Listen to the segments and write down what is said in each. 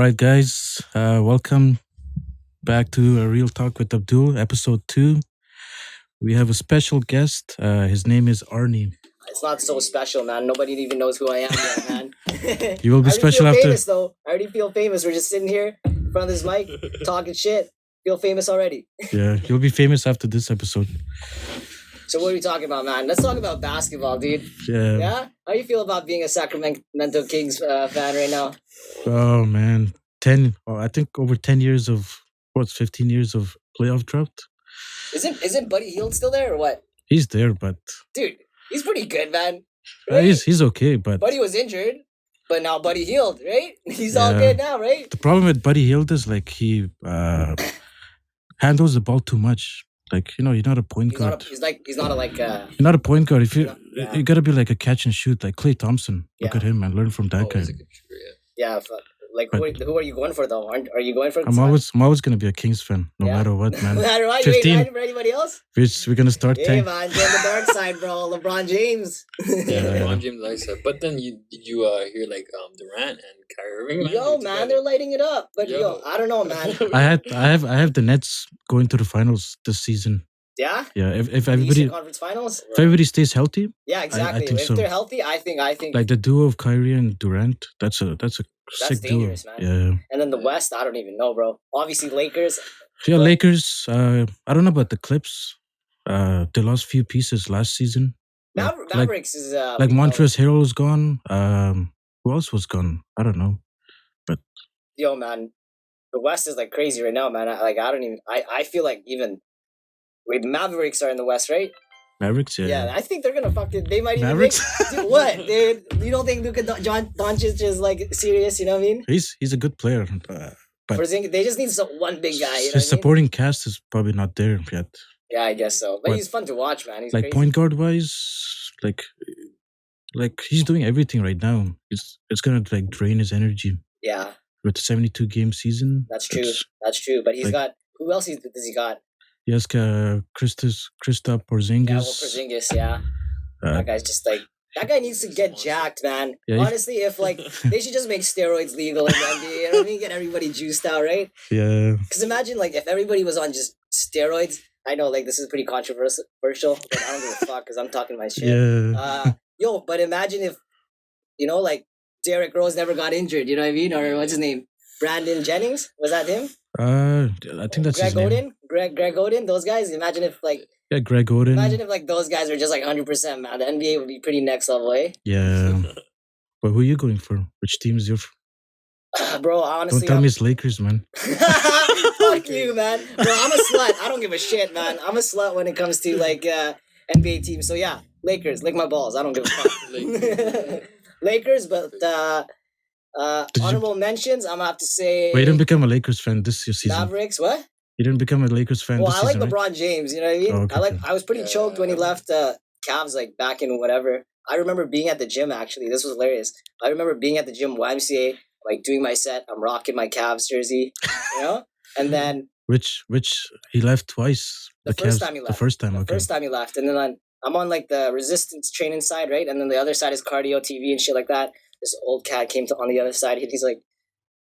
right, guys. Welcome back to a Real Talk with Abdul, episode 2. We have a special guest. His name is Arnie. It's not so special, man. Nobody even knows who I am yet, man. You will be I already special feel after. famous, though. I already feel famous. We're just sitting here in front of this mic, talking shit. Feel famous already. Yeah, you'll be famous after this episode. So what are we talking about, man? Let's talk about basketball, dude. Yeah. Yeah? How do you feel about being a Sacramento Kings fan right now? Oh man, 10. I think over 10 years of 15 years of playoff drought. Isn't Buddy Hield still there or what? He's there, but Dude, he's pretty good, man. Right? he's okay. But Buddy was injured, but now Buddy Hield, right? He's all Yeah. good now, right? the problem with Buddy Hield is like he handles the ball too much. Like you're not a point guard. He's not a You're not a point guard. If you Yeah. you gotta be like a catch and shoot, like Klay Thompson. Look Yeah. at him and learn from that guy. Always a good shooter, Yeah, like who are you going for though? Are you going for? I'm always gonna be a Kings fan, no Yeah. matter what, No man. matter what, you ain't 15. riding for anybody else. We're gonna start Hey tank. man, join the dark side, bro. LeBron James. Yeah, Yeah. LeBron James likes that. But then did you hear like Durant and Kyrie Irving? Yo, man, they're lighting it up. But yo, I don't know, man. I have the Nets going to the finals this season. Yeah. Yeah, if The Eastern everybody Conference Finals. if everybody stays healthy, Yeah, exactly. think If so. they're healthy, I think like the duo of Kyrie and Durant, that's a sick duo. dangerous, man. Yeah. And then the West, I don't even know, bro. Obviously, Lakers. Yeah, But- Lakers. I don't know about the Clips. They lost few pieces last season. Mavericks is Like Montrezl Harrell was gone. Who else was gone? I don't know. Yo, man, the West is like crazy right now, man. I feel like even. Wait, the Mavericks are in the West, right? Mavericks. Yeah, I think they're gonna fucking. They might even Mavericks. make. Dude, what, dude? You don't think Luka Doncic is like serious? You know what I mean? He's a good player. But They just need one big guy. You know his what I mean? supporting cast is probably not there yet. Yeah, I guess so. But But- he's fun to watch, man. He's Like crazy. point guard wise, like he's doing everything right now. It's gonna like drain his energy Yeah, with the 72 game season. that's true. That's true. But he's like- got who else? Does he got? He has Kristaps Porzingis. Yeah, well, Porzingis. Yeah, Uh, that guy's just like that guy needs to get jacked, man. Yeah, he- Honestly, if like they should just make steroids legal in the NBA. You know what I mean? Get everybody juiced out, right? yeah, Because imagine like if everybody was on just steroids. I know like this is pretty controversial, but I don't give a fuck because I'm talking my shit. yeah. Yo, but imagine if, like Derrick Rose never got injured, you know what I mean? Or what's his name? Brandon Jennings? Was that him? I think that's his Greg name. Oden? Greg Oden? Those guys? Imagine if Greg Oden. imagine if like those guys were just like 100%, man. The NBA would be pretty next level, eh? Yeah. But who are you going for? Which team is your? Bro, honestly, Don't tell me it's Lakers, man. fuck you, man. Bro, I'm a slut. I don't give a shit, man. I'm a slut when it comes to like NBA teams. So yeah, Lakers, lick my balls. I don't give a fuck. Lakers, but Did you- honorable mentions, I'm gonna have to say But you didn't become a Lakers fan this season. Mavericks. What? You didn't become a Lakers fan Well, this I like season, right? LeBron James. You know what I mean? Oh, okay, I was pretty choked when he left Cavs like back in whatever. I remember being at the gym. Actually, this was hilarious. I remember being at the gym YMCA, like doing my set. I'm rocking my Cavs jersey, and then Which he left twice. The first Cavs- time he The left. first time, the okay. first time he left, and then I'm on like the resistance training side, right? And then the other side is cardio TV and shit like that. This old cat came to on the other side. He's like,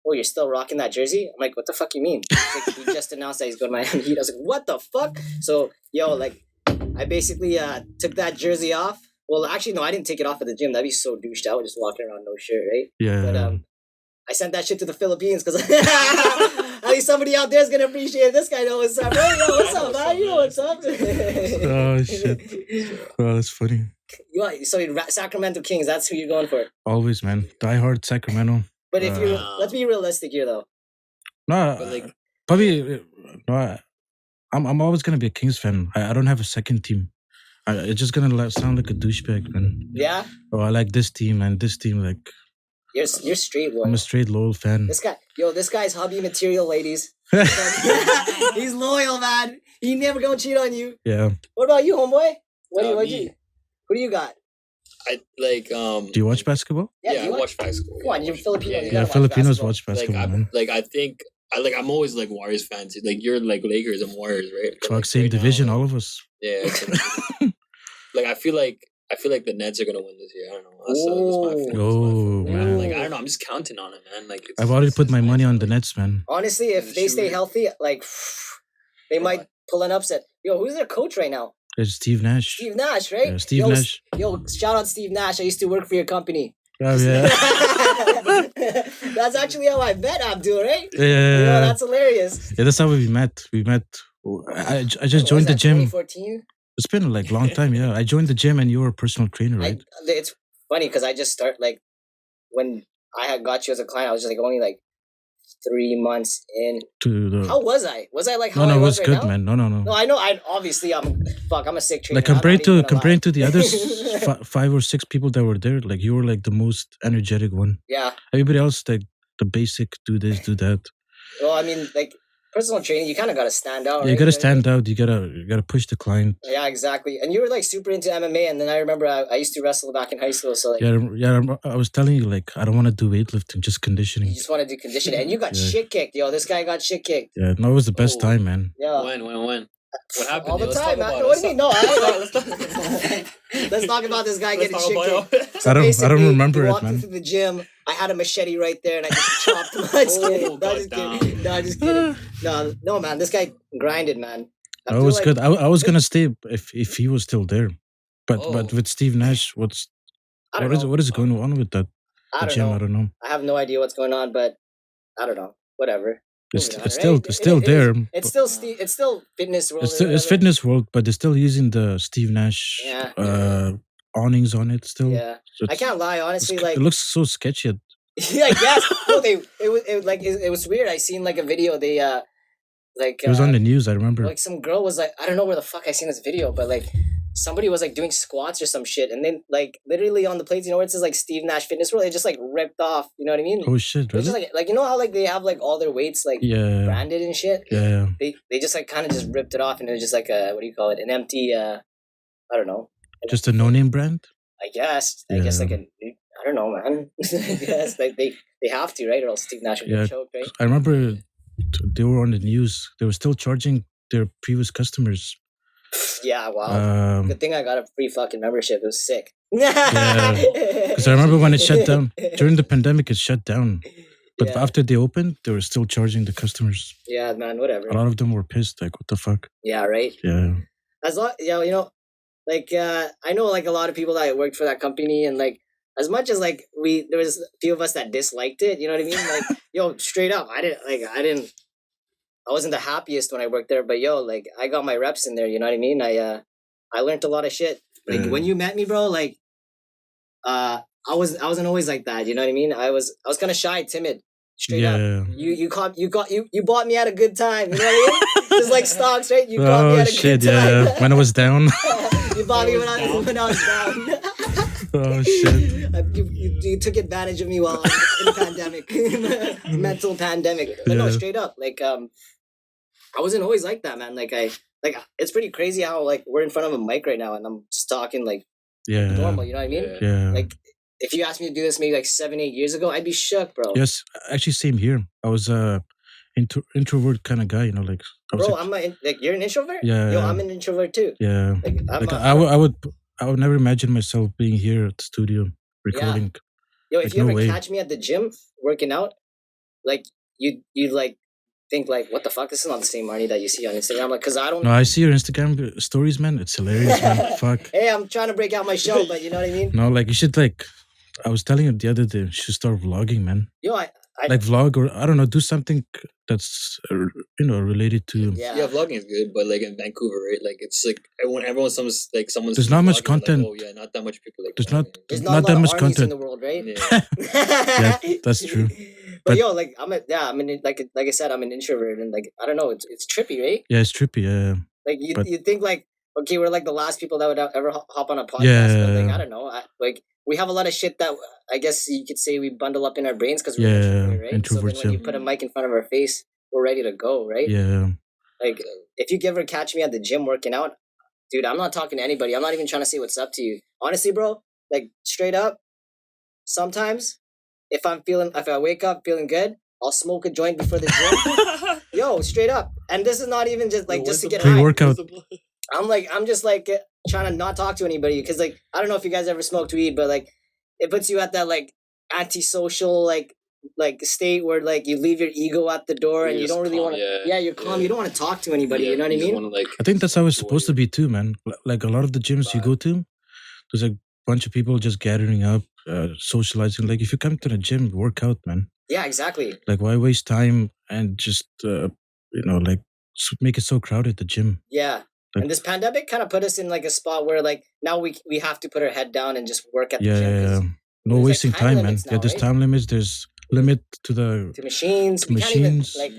"Oh, you're still rocking that jersey?" I'm like, "What the fuck you mean?" He's like, he just announced that he's going to Miami Heat. I was like, "What the fuck?" So, like, I basically took that jersey off. Well, actually, no, I didn't take it off at the gym. That'd be so douched out, just walking around no shirt, right? Yeah. But I sent that shit to the Philippines because at least somebody out there is gonna appreciate this guy. Know what's up, bro? Yo, what's up, man? You know what's up? Oh, shit. Oh, that's funny. So Sacramento Kings, that's who you're going for. Always, man. Die hard Sacramento. But if you Uh, let's be realistic here, though. No, But like, probably. No, I'm always gonna be a Kings fan. I don't have a second team. It's just gonna sound like a douchebag, man. Yeah, Oh, I like this team and this team. Like you're straight I'm one. a straight loyal fan. This guy's hobby material, ladies. He's loyal, man. He never gonna cheat on you. Yeah. What about you, homeboy? Who me. do you got? I like Do you watch basketball? yeah, do you I watch basketball. Come on, you're Filipino. Yeah, You yeah. Yeah, gotta Filipinos basketball. watch basketball, Like man. I think I'm always like Warriors fans. Like you're like Lakers and Warriors, right? But, Fuck, like, same right now, division, like, all of us. Yeah. Like I feel like I feel like the Nets are gonna win this year. I don't know. That's my feeling. Oh, man. Like I don't know. I'm just counting on it, man. Like I've already put my money on the Nets, man. Honestly, if they stay healthy, like they might pull an upset. Yo, who's their coach right now? It's Steve Nash. Steve Nash, right? Yeah, Steve Nash. Yo, shout out Steve Nash. I used to work for your company. Oh, yeah. That's actually how I met Abdul, right? Yeah. Yo, that's hilarious. Yeah, that's how we met. I just What joined was the that, gym. 2014? It's been like a long time, yeah. I joined the gym and you were a personal trainer, right? It's funny because I just start like when I had got you as a client, I was just like only like 3 months in. How was I? Was I like how I it was was right good, now? man. No. No, I know. I'm a sick trainer. Like compared to the others, 5 or 6 people that were there, like you were like the most energetic one. Yeah. Everybody else, like the basic, do this, do that. Well, I mean, like personal training, you kind of got to stand out. Yeah, right? you gotta stand out. You gotta push the client. Yeah, exactly. And you were like super into MMA, and then I remember I used to wrestle back in high school. So like, I was telling you, like, I don't want to do weightlifting, just conditioning. you just want to do conditioning, and you got shit kicked. Yo, this guy got shit kicked. Yeah, no, it was the best time, man. Yeah. When? What happened? All the Let's time, talk man. about What it. do you mean? No, let's talk about this guy getting shit kicked. So I don't remember he it, walked man. into the gym. I had a machete right there, and I just chopped him. No, just kidding. No, just kidding. No, man. This guy grinded, man. It was good. I was gonna stay if he was still there, but with Steve Nash, what is going on with that? I don't gym? know. I don't know. I have no idea what's going on, but I don't know. Whatever. It's still there. It's still fitness world. It's fitness world, but they're still using the Steve Nash awnings on it still. Yeah, So I can't lie. Honestly, like it looks so sketchy. yeah, I guess. No, it was weird. I seen like a video. They like It was on the news. I remember. Like some girl was like, I don't know where the fuck I seen this video, but like somebody was like doing squats or some shit, and then like literally on the plates, you know where it says like Steve Nash Fitness World, it just like ripped off. You know what I mean? Oh shit! Really? Just like you know how like they have like all their weights like branded and shit. Yeah. They just like kind of just ripped it off, and it was just like a what do you call it? An empty I don't know. Just a no-name brand. I guess like I don't know, man. I guess like they have to, right? Or else Steve Nash would get choked, right? I remember they were on the news. They were still charging their previous customers. Yeah, wow. Good thing I got a free fucking membership. It was sick. Yeah, because I remember when it shut down during the pandemic. It shut down, but after they opened, they were still charging the customers. Yeah, man. Whatever. A lot of them were pissed. Like, what the fuck? Yeah. Right. Yeah. As long, you know, like I know like a lot of people that worked for that company, and like as much as like there was a few of us that disliked it. You know what I mean? Like, yo, straight up, I wasn't the happiest when I worked there, but yo, like I got my reps in there. You know what I mean? I learned a lot of shit. Like when you met me, bro, like I wasn't always like that. You know what I mean? I was kind of shy, timid. Straight up. You bought me at a good time. You know what I mean? Just like stocks, right? You bought me at a good time. Yeah. When I was down. You bought me when I was down. Oh shit! You took advantage of me while in the pandemic, mental pandemic. But no, straight up, like I wasn't always like that, man. Like it's pretty crazy how like we're in front of a mic right now and I'm just talking like normal. You know what I mean? Yeah. Like if you asked me to do this maybe like 7-8 years ago, I'd be shook, bro. Yes, actually, same here. I was introvert kind of guy, you know, like. Bro, you're an introvert. Yeah. Yo, I'm an introvert too. Yeah. I would never imagine myself being here at the studio recording. Yeah. Yo, if you ever catch me at the gym working out, like you like think like, what the fuck? This is not the same Arnie that you see on Instagram. Like, cause I don't. No, I see your Instagram stories, man. It's hilarious, man. Fuck. Hey, I'm trying to break out my show, but you know what I mean. No, like you should like. I was telling you the other day, you should start vlogging, man. Yo, I like vlog or I don't know, do something that's related to. Yeah, vlogging is good, but like in Vancouver, right? Like it's like everyone's someone's. There's not much content. Like, oh yeah, not that much people. Like there's not that much content in the world, right? Yeah, that's true. But yo, like like I said, I'm an introvert, and like I don't know, it's trippy, right? Yeah, it's trippy. Yeah. Like you think like okay, we're like the last people that would ever hop on a podcast. Yeah. But like I don't know, like we have a lot of shit that I guess you could say we bundle up in our brains because we're introvert, right? So then when you put a mic in front of our face, we're ready to go, right? Yeah. Like if you ever catch me at the gym working out, dude, I'm not talking to anybody. I'm not even trying to say what's up to you. Honestly, bro, like straight up, sometimes if I wake up feeling good, I'll smoke a joint before the gym. Yo, straight up. And this is not even just like just to get high. Pre-workout. I'm just like trying to not talk to anybody because like I don't know if you guys ever smoked weed, but like it puts you at that like antisocial like state where like you leave your ego at the door and You're you just don't really calm, want to. yeah, Yeah, you're calm. yeah. You don't want to talk to anybody. Yeah, You know what I you just mean? wanna, like, I think that's how it's supposed to enjoy be too, man. Like a lot of the gyms you vibe. go to, there's a bunch of people just gathering up, socializing. Like if you come to the gym, work out, man. Yeah, exactly. Like why waste time and just like make it so crowded the gym. Yeah. Like- And this pandemic kind of put us in like a spot where like now we have to put our head down and just work at the Yeah, gym. 'Cause no there's, like, wasting time time, man. limits Yeah, now, there's right? time limits. There's limit to the to machines. To We can't even machines. like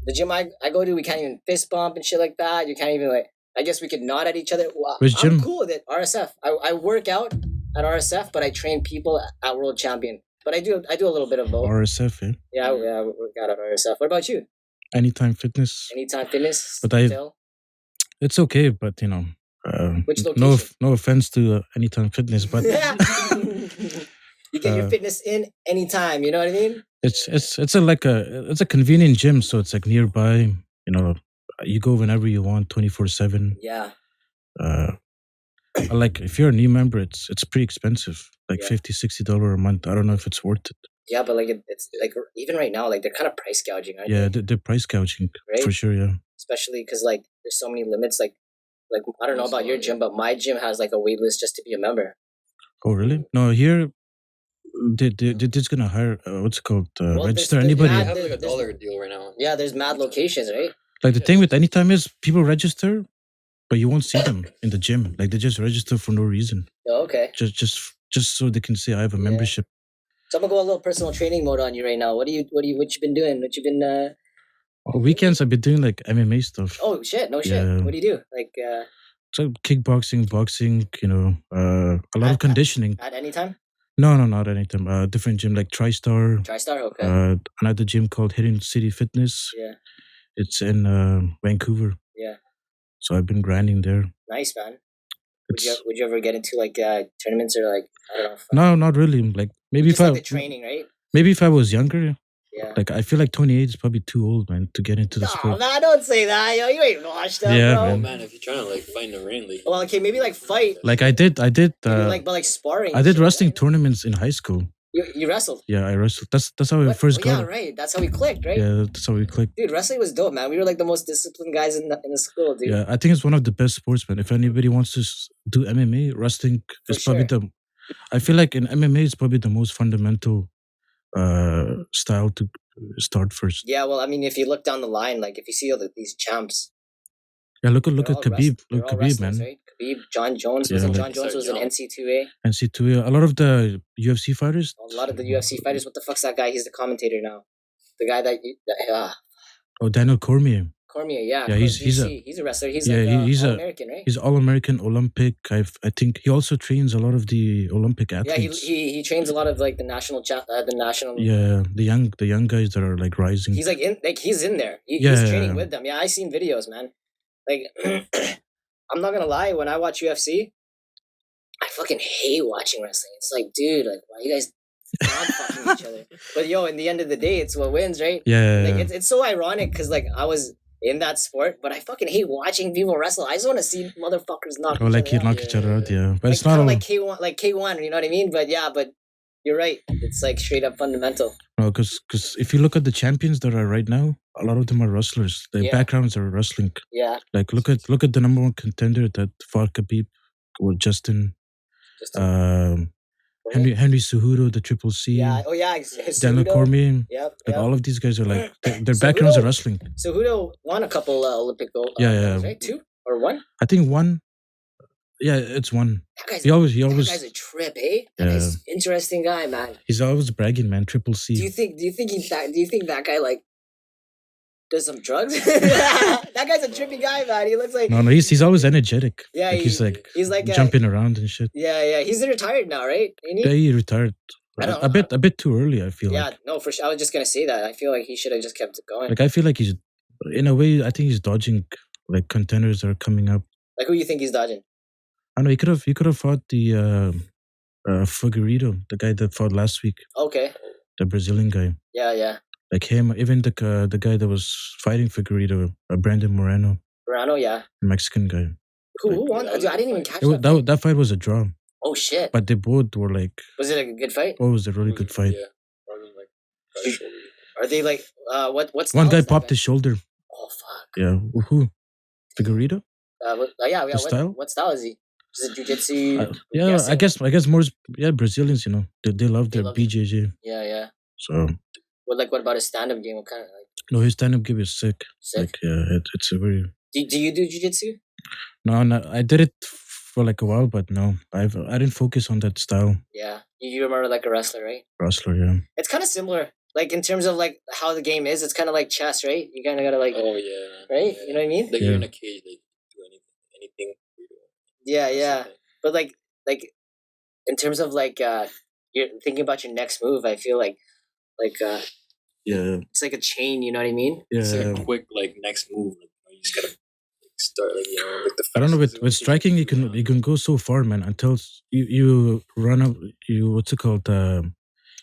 the gym I go to. We can't even fist bump and shit like that. You can't even like. I guess we could nod at each other. Well, Which I'm gym? cool with it. RSF. I work out at RSF, but I train people at World Champion. But I do a little bit of both. RSF, yeah. Yeah, I work out at RSF. What about you? Anytime Fitness. Anytime Fitness. But I- still? It's okay, but Which no location? no offense to Anytime Fitness, but you get your Uh, fitness in anytime. You know what I mean? it's a convenient gym, so it's like nearby. You go whenever you want, 24/7. Yeah. Like if you're a new member, it's pretty expensive, like Yeah. $50-$60 a month. I don't know if it's worth it. Yeah, but like it's like even right now, like they're kind of price gouging, aren't Yeah, they? they're price gouging Right? for sure. Yeah. Especially because like there's so many limits. Like I don't know Also, about your yeah. gym, but my gym has like a wait list just to be a member. Oh really? No, here they're just gonna hire what's it called Well, register there's anybody. They mad- have like a there's- dollar deal right now. Yeah, there's mad locations, right? Like the Yeah, thing with it's- Anytime is people register, but you won't see them in the gym. Like they just register for no reason, Oh, okay. just so they can say I have a Yeah. membership. So I'm gonna go a little personal training mode on you right now. What you been doing? What you been? On weekends I've been doing like MMA stuff. Oh shit! No shit. Yeah. What do you do? Like So kickboxing, boxing, a lot of conditioning. at any time? No, not Anytime. Different gym like TriStar. TriStar. Okay. Another gym called Hidden City Fitness. yeah. It's in Vancouver. Yeah. So I've been grinding there. Nice, man. It's, Would you ever get into like tournaments or like I don't know? no, not really. Like maybe Just if like I the training, right? maybe if I was younger, Yeah. like I feel like 28 is probably too old, man, to get into the No, sport. man, don't say that. Yo, you ain't washed up, Yeah, bro. Oh man. man, if you're trying to like find a rain, like Well, okay, maybe like fight. Like I did, Maybe but like sparring. I and did shit, wrestling right? tournaments in high school. You wrestled. Yeah, I wrestled. That's how I What? first Oh, got yeah, it. right. That's how we clicked, right? Yeah, that's how we clicked. Dude, wrestling was dope, man. We were like the most disciplined guys in the school, dude. Yeah, I think it's one of the best sports, man. If anybody wants to do MMA, wrestling For is probably sure. I feel like in MMA, it's probably the most fundamental style to start first. Yeah, well, I mean, if you look down the line, like if you see all these champs, Yeah, look they're at all Khabib. they're Look all Khabib, man. wrestlers, right? Khabib, John Jones Yeah, wasn't like- John Jones was an Young. NC2A. NC2A. A lot of the UFC fighters. A lot of the UFC fighters. What the fuck's that guy? He's the commentator now. The guy Oh, Daniel Cormier. Cormier, yeah. Yeah, he's a- he's a wrestler. He's Yeah, like he's a- American, right? He's All-American, Olympic. I think he also trains a lot of the Olympic Yeah, athletes. he trains a lot of like the national Yeah, the young guys that are like rising. He's he's in there. Yeah, He's yeah, training yeah. with them. Yeah, I seen videos, man. Like I'm not gonna lie, when I watch UFC, I fucking hate watching wrestling. It's like, dude, like why you guys not fucking each other? But yo, in the end of the day, it's what wins, right? Yeah, Like it's so ironic because like I was in that sport, but I fucking hate watching people wrestle. I just want to see motherfuckers knock. or each like other you out. knock each other out. Yeah, but Like it's not kind all. of like K1, you know what I mean? But yeah, but you're right. It's like straight up fundamental. No, because if you look at the champions that are right now, a lot of them are wrestlers. Their Yeah. backgrounds are wrestling. Yeah, Like look at the number one contender that fought Khabib, or Justin, just Henry Cejudo, the Triple C, Yeah. Oh yeah, Daniel Cejudo. Cormier. Yep. Like yep. all of these guys are like their Cejudo- backgrounds are wrestling. Cejudo won a couple Olympic gold. Yeah, medals, yeah. right? 2 or 1. I think one. Yeah, it's one. That guy's, He always that guy's a trip, eh? That Yeah. guy's interesting guy, man. he's always bragging, man. Triple Do you C. think that guy like does some drugs? That guy's a trippy guy, man. He looks like No, he's always energetic. yeah, Like he's like he's like jumping around and shit. yeah. He's retired now, right? Ain't he? Yeah, he retired I don't a know. bit too early. I feel Yeah, like. no, for sure. I was just gonna say that. I feel like he should have just kept it going. Like I feel like he's in a way. I think he's dodging like contenders that are coming up. Like who you think he's dodging? I know he could have fought the Figueiredo, the guy that fought last week, Okay. the Brazilian guy. Yeah. Like him, even the guy that was fighting Figueiredo, Brandon Moreno, Verano, yeah. the Mexican guy. Who won? Yeah, Dude, I didn't even catch It, that. that fight was a draw, Oh shit! but they both were like, Was it a good fight? oh, it was a really good fight. Yeah. Probably like shoulder. Are they like what's One guy popped his shoulder. Oh fuck! Yeah, who? Figueredo? Yeah. The style? What style is he? Is it jiu-jitsu? Yeah, I guess more. Brazilians, they love their love it. BJJ. Yeah. So What about his stand-up game? What kind of like? no, his stand-up game is sick. Sick. Like it's a very. Do you do jiu-jitsu? No, I did it for like a while, but no, I didn't focus on that style. Yeah. You remember like a wrestler, right? Wrestler, yeah. It's kind of similar. Like in terms of like how the game is, it's kind of like chess, right? You kind of gotta like, Oh yeah. right? Yeah. You know what I mean? Like you're in a cage, like do anything. Yeah. But like in terms of like you're thinking about your next move, I feel like Yeah, it's like a chain. You know what I mean? It's like yeah. a quick like next move. Like, you just gotta start like like the. I don't know. With fastest striking, you can go so far, man. Until you run up, what's it called?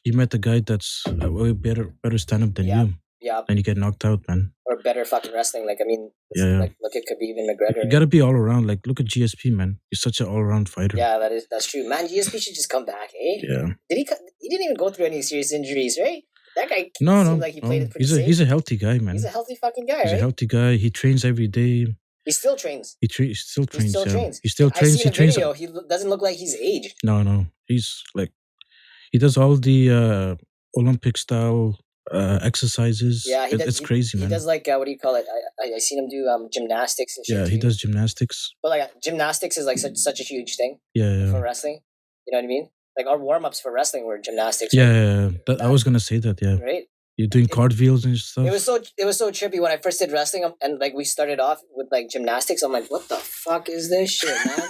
You met a guy that's a way better stand up than you, Yeah. and you get knocked out, man. Or better fucking wrestling. Like I mean, Yeah. like look at Khabib and McGregor. You gotta be all around. Like look at GSP, man. He's such an all around fighter. Yeah, that's true. Man, GSP should just come back, eh? Yeah. He didn't even go through any serious injuries, right? That guy No. seemed like he played it pretty safe. He's a healthy guy, man. He's a healthy fucking guy, He's right? a healthy guy. He trains every day. He still trains. He still trains. He still yeah. trains. He still trains. I seen He a trains. video. He doesn't look like he's aged. No. He's like, he does all the Olympic style exercises. Yeah, it's crazy, man. He does like what do you call it? I seen him do gymnastics and shit. Yeah, he too. does gymnastics. But like gymnastics is like such a huge thing Yeah. for wrestling. You know what I mean? Like our warm ups for wrestling were gymnastics. Yeah. I was gonna say that. Yeah. Right. You're doing cartwheels and stuff. It was so trippy when I first did wrestling, and like we started off with like gymnastics. I'm like, what the fuck is this shit, man?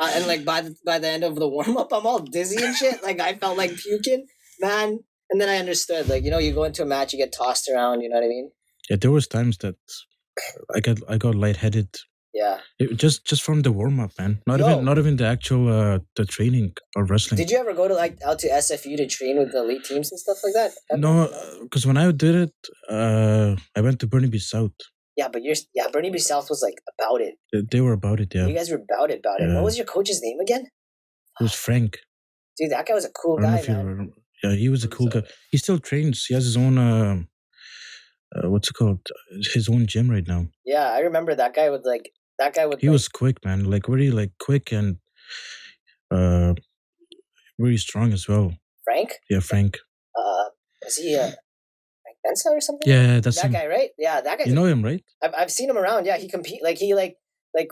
And like by the end of the warm up, I'm all dizzy and shit. Like I felt like puking, man. And then I understood, like you go into a match, you get tossed around. You know what I mean? Yeah, there was times that I got lightheaded. Yeah. Just from the warm up, man. Not even the actual the training or wrestling. Did you ever go to like out to SFU to train with the elite teams and stuff like that? No, because when I did it, I went to Burnaby South. Yeah, but Burnaby South was like about it. They were about it, yeah. You guys were about it. Yeah. What was your coach's name again? It was Frank. Dude, that guy was a cool I don't know guy, if you man. remember. Yeah, he was a cool guy. He still trains. He has his own what's it called? His own gym right now. Yeah, I remember that guy would like. He was quick, man. Like very like quick and very strong as well. Frank. Yeah, Frank. Is he Frank Benson or something? Yeah, that's that him. guy, right? Yeah, that guy. You know him, right? I've seen him around. Yeah, he compete like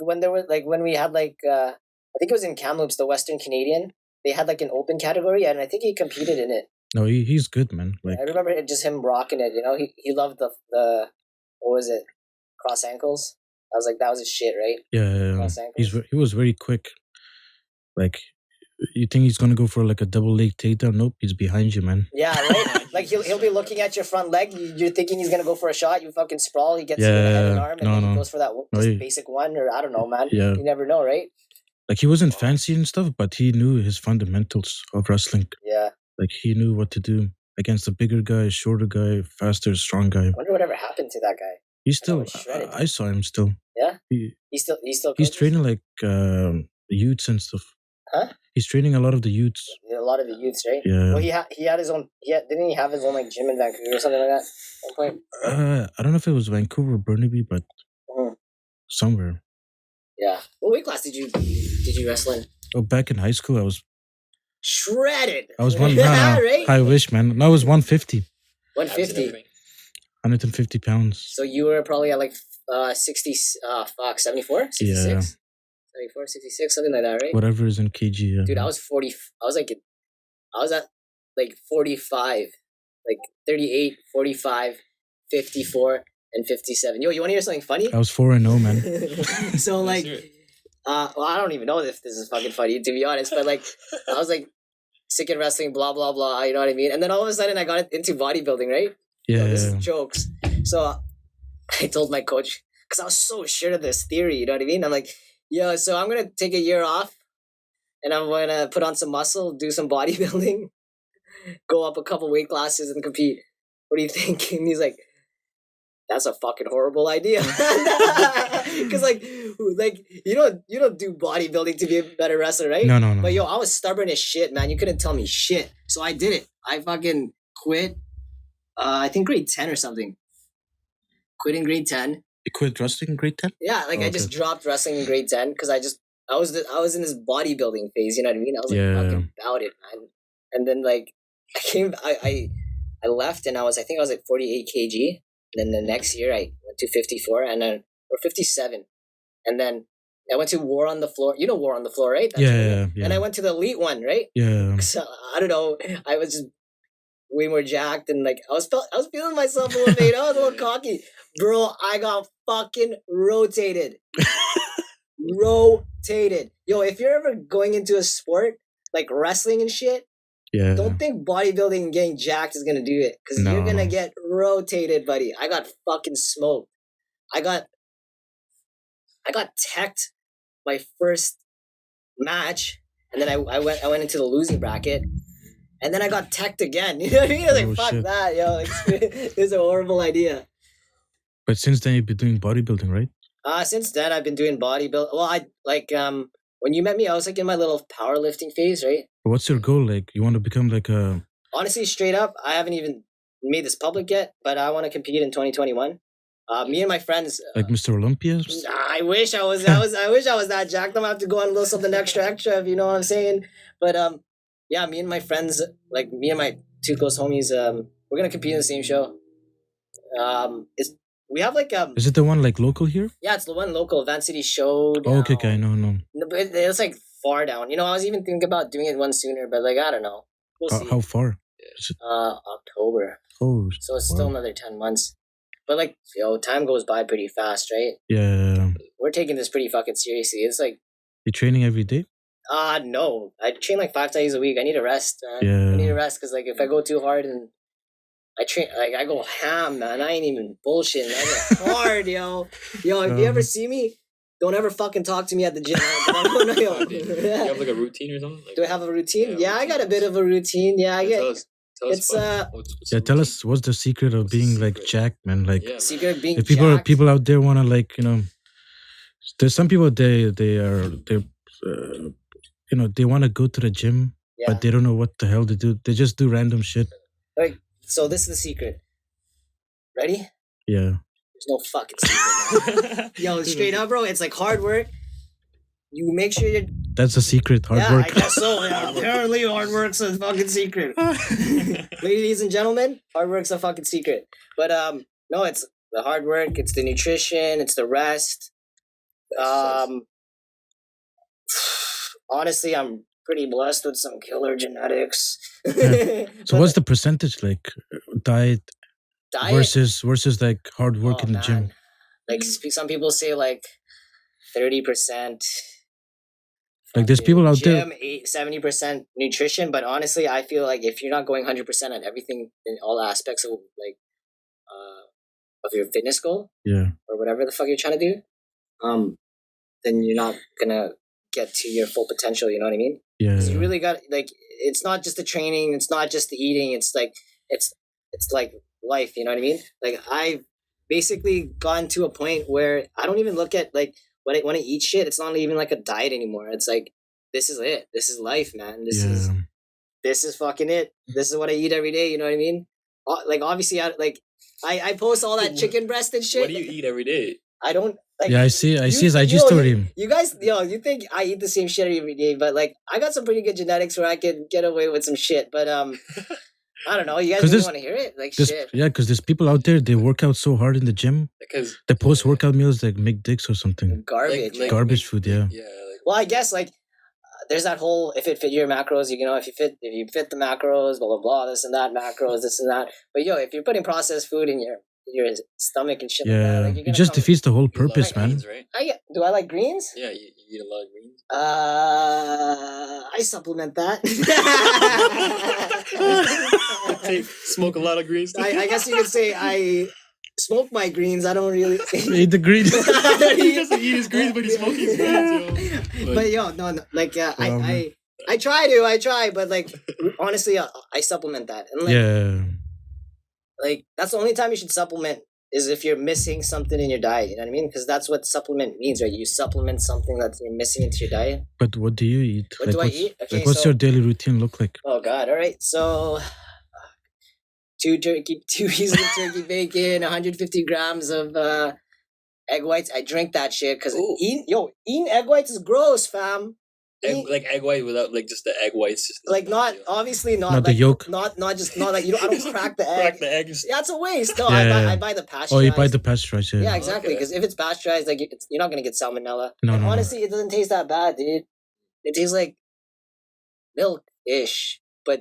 when there was like when we had like I think it was in Kamloops, the Western Canadian. They had like an open category, and I think he competed in it. No, he's good, man. Like I remember just him rocking it. You know, he loved the what was it, cross ankles. I was like, that was his shit, right? Yeah, Cross ankles. he was very quick. Like, you think he's gonna go for like a double leg takedown? Nope, he's behind you, man. Yeah, right. Like he'll be looking at your front leg. You're thinking he's gonna go for a shot. You fucking sprawl. He gets you in the head and arm, and then he goes for that basic one, or I don't know, man. Yeah. You never know, right? Like he wasn't fancy and stuff, but he knew his fundamentals of wrestling. Yeah. Like he knew what to do against a bigger guy, shorter guy, faster, strong guy. I wonder whatever happened to that guy. He's still. I saw him still. Yeah. He's still. He's training like youths and stuff. Huh? He's training a lot of the youths. A lot of the youths, right? Yeah. Well, he had his own. Didn't he have his own like gym in Vancouver or something like that? At one point. I don't know if it was Vancouver or Burnaby, but somewhere. Yeah. What weight class did you wrestle in? Oh, back in high school, I was shredded. I was one. Right? I wish, man. No, I was 150. 150. 150 pounds. So you were probably at like 60. 74. 66? Yeah. 74, 66, something like that, right? Whatever is in kg. Yeah. Dude, I was 40. I was at like 45, like 38, 45, 54, and 57. Yo, you want to hear something funny? I was 4-0, man. So like, well, I don't even know if this is fucking funny, to be honest, but like, I was like sick of wrestling, blah, blah, blah, you know what I mean? And then all of a sudden I got into bodybuilding, right? Yeah. This is jokes. So I told my coach, because I was so sure of this theory, you know what I mean? I'm like, yeah, so I'm going to take a year off and I'm going to put on some muscle, do some bodybuilding, go up a couple weight classes and compete. What do you think? And he's like, that's a fucking horrible idea. Because like you don't do bodybuilding to be a better wrestler, right? No. But yo, I was stubborn as shit, man. You couldn't tell me shit, so I did it. I fucking quit. I think grade 10 or something. Quit in grade 10. You quit wrestling in grade 10? Yeah, like I just dropped wrestling in grade 10 because I was in this bodybuilding phase. You know what I mean? I was like fucking about it, man. And then like I left and I think I was like 48 kg. Then the next year I went to 54 and then or 57, and then I went to War on the Floor. You know War on the Floor, right? That's Yeah. And I went to the elite one, right? Yeah. So I don't know. I was just way more jacked and like I was feeling myself a little bit. I was a little cocky, bro. I got fucking rotated. Rotated. Yo, if you're ever going into a sport like wrestling and shit, don't think bodybuilding and getting jacked is gonna do it, because you're gonna get rotated, buddy. I got fucking smoked. I got teched my first match, and then I went into the losing bracket, and then I got teched again. You know what I mean? I was like, fuck that, yo. This is a horrible idea. But since then you've been doing bodybuilding, right? Since then I've been doing bodybuilding. Well, I like when you met me, I was like in my little powerlifting phase, right? What's your goal? Like, you want to become like a... Honestly, straight up, I haven't even made this public yet, but I want to compete in 2021. Me and my friends, like Mr. Olympia? I wish I was. I wish I was that jacked. I'm gonna have to go on a little something extra, if you know what I'm saying. But yeah, me and my friends, like me and my two close homies, we're gonna compete in the same show. We have like Is it the one like local here? Yeah, it's the one local, Van City show. Oh, okay, no. But it's like far down. You know, I was even thinking about doing it one sooner, but like I don't know. We'll see. How far? October. Oh, so it's still another 10 months. But like, yo, time goes by pretty fast, right? Yeah. We're taking this pretty fucking seriously. It's like, you training every day? No. I train like 5 times a week. I need a rest, man. Yeah. I need a rest because like if I go too hard and I train, like I go ham, man. I ain't even bullshitting. I go hard, yo. Yo, if you ever see me, don't ever fucking talk to me at the gym. You have like a routine or something? Like, do I have a routine? Yeah, I got a bit of a routine. Yeah, I get. Tell us what's the secret of being like jacked, man? Like, secret of being if jacked. people out there want to, like, you know, there's some people they they want to go to the gym, but they don't know what the hell to do. They just do random shit. Like, so this is the secret. Ready? Yeah. There's no fucking secret, man. Yo, straight up, bro. It's like hard work. You make sure you're... That's a secret, hard work. I guess so. Yeah. Apparently, hard work's a fucking secret. Ladies and gentlemen, hard work's a fucking secret. But no, it's the hard work. It's the nutrition. It's the rest. Honestly, I'm pretty blessed with some killer genetics. Yeah. So what's the percentage, like diet versus like hard work in the gym? Like some people say like 30%. Like there's people out there. 70% nutrition, but honestly, I feel like if you're not going 100% on everything in all aspects of like of your fitness goal, or whatever the fuck you're trying to do, then you're not gonna get to your full potential. You know what I mean? Yeah. You really got, like, it's not just the training, it's not just the eating. It's like it's like life. You know what I mean? Like I've basically gotten to a point where I don't even look at like. When I eat shit, it's not even like a diet anymore. It's like, this is it. This is life, man. This is fucking it. This is what I eat every day. You know what I mean? Like, obviously, I post all that chicken breast and shit. What do you eat every day? I don't. Like, I see his IG story. You guys, you think I eat the same shit every day, but like, I got some pretty good genetics where I could get away with some shit. But I don't know. You guys really want to hear it? Like, shit. Yeah, because there's people out there, they work out so hard in the gym. Because they post workout meals like make dicks or something. Garbage. Like garbage food, yeah. Well, I guess like there's that whole if it fit your macros, you know, if you fit the macros, blah blah blah, this and that macros, this and that. But yo, if you're putting processed food in your stomach and shit like that, like, it just defeats the whole purpose, man. Greens, right? Do I like greens? Yeah, you eat a lot of greens. I supplement that. Smoke a lot of greens. I guess you could say I smoke my greens. I don't really eat the greens. He doesn't eat his greens, but he smokes his greens. Yo. But yo, no, like I try, but like honestly, I supplement that, and like, like that's the only time you should supplement is if you're missing something in your diet. You know what I mean? Because that's what supplement means, right? You supplement something that you're missing into your diet. But what do you eat? What do I what's, eat? Okay, like, what's so your daily routine look like? oh god, all right. So two pieces of turkey bacon, 150 grams of egg whites. I drink that shit because Ooh. eating egg whites is gross, fam. Like egg white without like just the egg whites. Just Like not yeah. obviously not Not the like, yolk. not just not like you know I don't crack the egg. Crack the eggs. Yeah, it's a waste. No, Yeah. I buy the pasteurized. Oh, you buy the pasteurized. Yeah. Yeah, exactly. Okay. Because if it's pasteurized, like you're not gonna get salmonella. No, And no, no. honestly, it doesn't taste that bad, dude. It tastes like milk-ish, but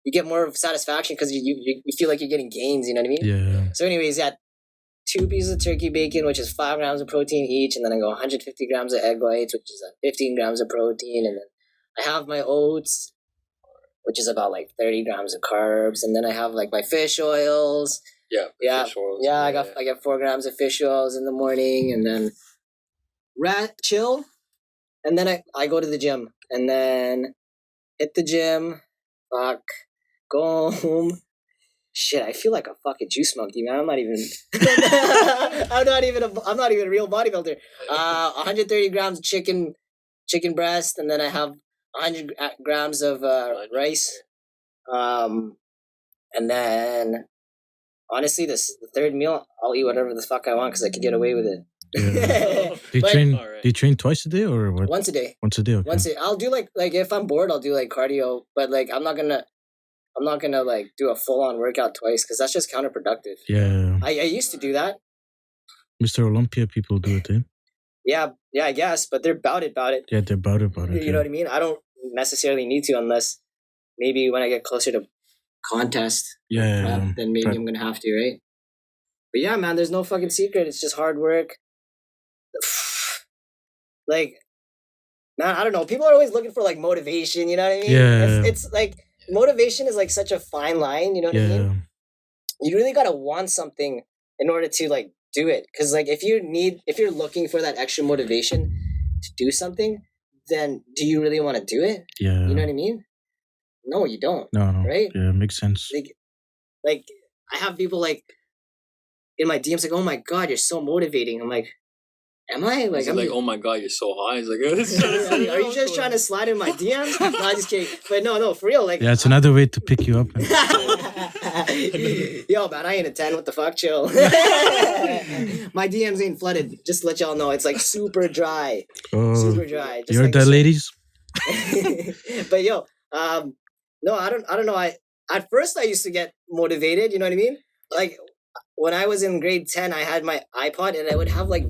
you get more satisfaction because you feel like you're getting gains. You know what I mean? Yeah. So, anyways, yeah, 2 pieces of turkey bacon, which is 5 grams of protein each, and then I go 150 grams of egg whites, which is 15 grams of protein, and then I have my oats, which is about like 30 grams of carbs, and then I have like my fish oils. Yeah. Fish oils. Yeah, I got 4 grams of fish oils in the morning, and then chill, and then I go to the gym, and then hit the gym, go home. Shit, I feel like a fucking juice monkey, man. I'm not even a real bodybuilder. 130 grams of chicken breast, and then I have 100 grams of rice. And then honestly, the third meal, I'll eat whatever the fuck I want because I can get away with it. Yeah. Do But- you train twice a day or what? Once a day. Once a day. Okay. I'll do like if I'm bored, I'll do like cardio, but like I'm not gonna like do a full on workout twice because that's just counterproductive. Yeah. I used to do that. Mr. Olympia people do it. Eh? Yeah, I guess, but they're about it. Yeah, they're about it. You know what I mean? I don't necessarily need to unless maybe when I get closer to contest, Yeah. then maybe I'm gonna have to, right? But yeah, man, there's no fucking secret. It's just hard work. Like, man, I don't know. People are always looking for like motivation. You know what I mean? Yeah. It's like motivation is like such a fine line. You know what I mean? Yeah. You really gotta want something in order to like do it. Because like if you're looking for that extra motivation to do something, then do you really want to do it? Yeah. You know what I mean? No, you don't. No. Right? Yeah, makes sense. Like I have people like in my DMs like, oh my god, you're so motivating. I'm like, am I? Like, I'm like, oh my god, you're so high. He's like, are you just trying to slide in my DMs? No, I'm just kidding. But no, for real. Like, Yeah, it's another way to pick you up. Man. yo, man, I ain't a 10. What the fuck? Chill. My DMs ain't flooded. Just to let y'all know, it's like super dry. Oh, Super dry. Just you're like the ladies. But yo, no, I don't know. At first I used to get motivated. You know what I mean? Like when I was in grade 10, I had my iPod and I would have like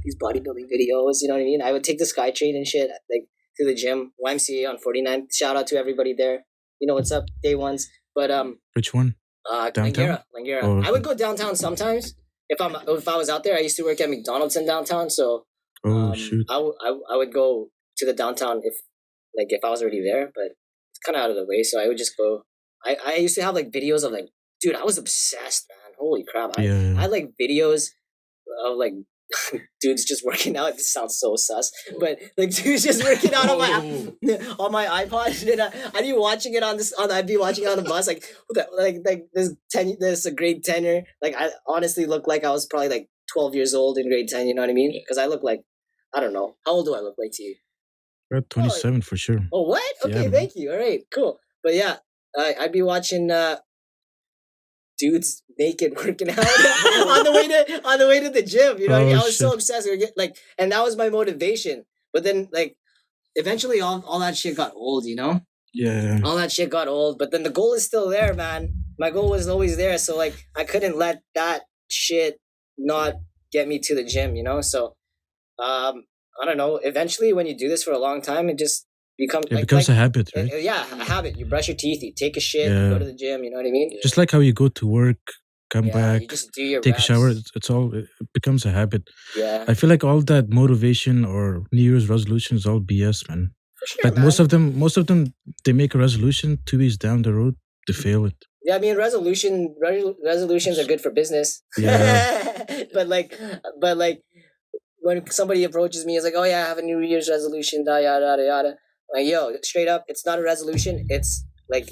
these bodybuilding videos. You know what I mean? I would take the SkyTrain and shit like to the gym, YMCA on 49. Shout out to everybody there. You know what's up, day ones. But Which one? Downtown? Langara. Oh, I would go downtown sometimes if I was out there. I used to work at McDonald's in downtown, so Oh, shoot. I would go to the downtown if I was already there, but it's kind of out of the way, so I would just go. I used to have like videos of like, dude, I was obsessed, man. Holy crap! I had like videos of like dudes just working out. This sounds so sus, but like dudes just working out on my iPod, and I'd be watching it I'd be watching it on the bus, like this a grade 10er. Like I honestly look like I was probably like 12 years old in grade 10. You know what I mean? Because I look like, I don't know, how old do I look like to you? You're at 27 for sure. Oh, what? Okay, Yeah, thank you. All right, cool. But yeah, I'd be watching dudes naked working out on the way to the gym. You know what I mean? I was so obsessed with it, like, and that was my motivation. But then, like, eventually, all that shit got old. You know? Yeah. All that shit got old. But then the goal is still there, man. My goal was always there. So like, I couldn't let that shit not get me to the gym. You know? So, I don't know. Eventually, when you do this for a long time, it just becomes a habit, right? Yeah, a habit. You brush your teeth, you take a shit, you go to the gym. You know what I mean? Just like how you go to work, come back, you just do your take reps. a shower. It becomes a habit. Yeah, I feel like all that motivation or New Year's resolution is all BS, man. for sure, Like man. most of them, they make a resolution 2 weeks down the road, they fail it. Yeah, I mean, resolutions are good for business. Yeah. but like when somebody approaches me, it's like, oh yeah, I have a New Year's resolution, yada yada yada. Like, yo, straight up, it's not a resolution. It's like,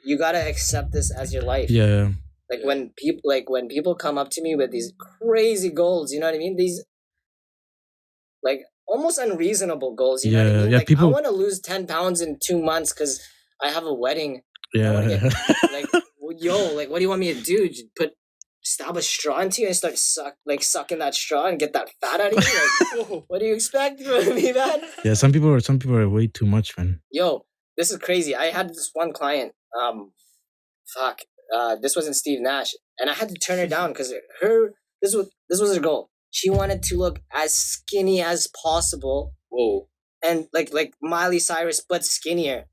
you gotta accept this as your life. Yeah. Like when people come up to me with these crazy goals, you know what I mean? These like almost unreasonable goals, you know what I mean? Yeah, Like I people. want to lose 10 pounds in 2 months because I have a wedding. I want to Yeah, get like, yo, like what do you want me to do? Just stab a straw into you and start sucking that straw and get that fat out of you? Like, what do you expect from me, man? yeah. Some people are way too much, man. Yo, this is crazy. I had this one client. This wasn't Steve Nash, and I had to turn her down because this was her goal. She wanted to look as skinny as possible. Whoa. And like Miley Cyrus, but skinnier.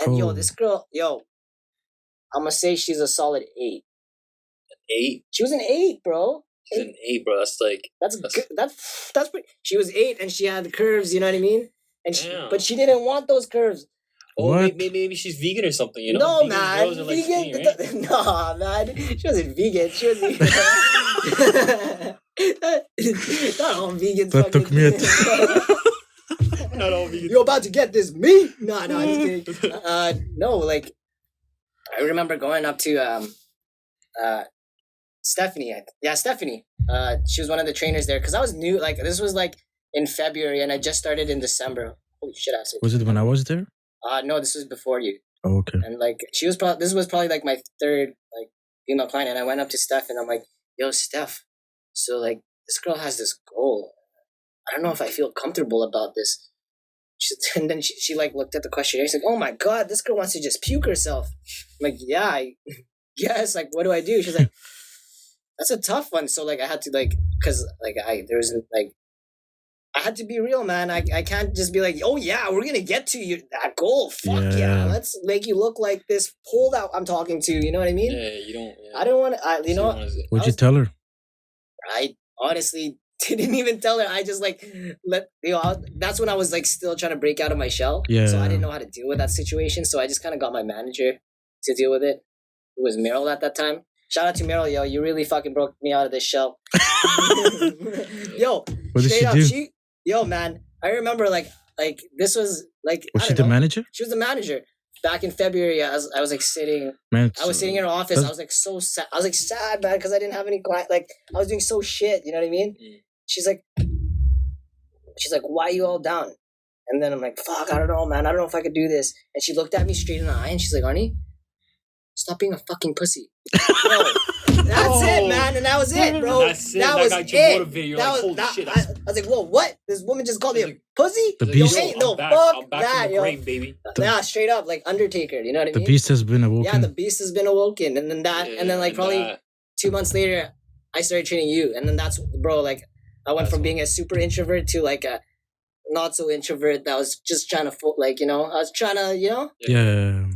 And yo, Oh. this girl, I'm gonna say she's a solid 8. 8? She was an 8, bro. She's an 8, bro. That's good. That's pretty. She was 8, and she had the curves. You know what I mean? And but she didn't want those curves. Oh, What? maybe she's vegan or something, you know? No, Vegan man. girls are, like, skinny, right? Nah, man. She wasn't vegan. She was vegan. Not all vegans. That took me Not all vegan. You're about to get this meat. No, just kidding. No, like I remember going up to Stephanie. Stephanie. She was one of the trainers there because I was new. Like this was like in February, and I just started in December. Holy shit! I said. Was it when I was there? No, this was before you. Oh, okay. And like this was probably like my third like female client, and I went up to Steph and I'm like, "Yo, Steph, so like this girl has this goal. I don't know if I feel comfortable about this." And then she like looked at the questionnaire. She's like, "Oh my god, this girl wants to just puke herself." I'm like, "Yeah, I guess. Like, what do I do?" She's like, "That's a tough one." So like I had to like because like I had to be real, man. I can't just be like, oh yeah, we're gonna get to that goal. Fuck yeah, let's make you look like this pole that I'm talking to. You know what I mean? Yeah, you don't. Yeah. I don't want to. You know, What'd you tell her? I honestly didn't even tell her. I just like that's when I was like still trying to break out of my shell. Yeah. So I didn't know how to deal with that situation. So I just kind of got my manager to deal with it, who was Meryl at that time. Shout out to Meryl, yo. You really fucking broke me out of this shell. Yo, What did straight up, do? Yo, man, I remember like this was like. Was she the manager? She was the manager. Back in February, I was like sitting. Man, I was sitting in her office. I was like so sad. I was like sad, man, because I didn't have any client. Like I was doing so shit. You know what I mean? She's like, why are you all down? And then I'm like, fuck, I don't know, man. I don't know if I could do this. And she looked at me straight in the eye and she's like, Arnie, stop being a fucking pussy. Bro, that's it, man. And that was it, bro. That's it. That was got you motivated. You're like, holy shit. I was like, whoa, what? This woman just called me a pussy? The beast. No, I'm fuck back that, from the yo. grave, baby. Yeah, straight up, like Undertaker. You know what I mean? The beast has been awoken. Yeah, the beast has been awoken. And then like probably 2 months later, I started training you. And then that's, bro, like I went from being a super introvert to like a not so introvert that was just trying to, like, you know, I was trying to, you know? Yeah.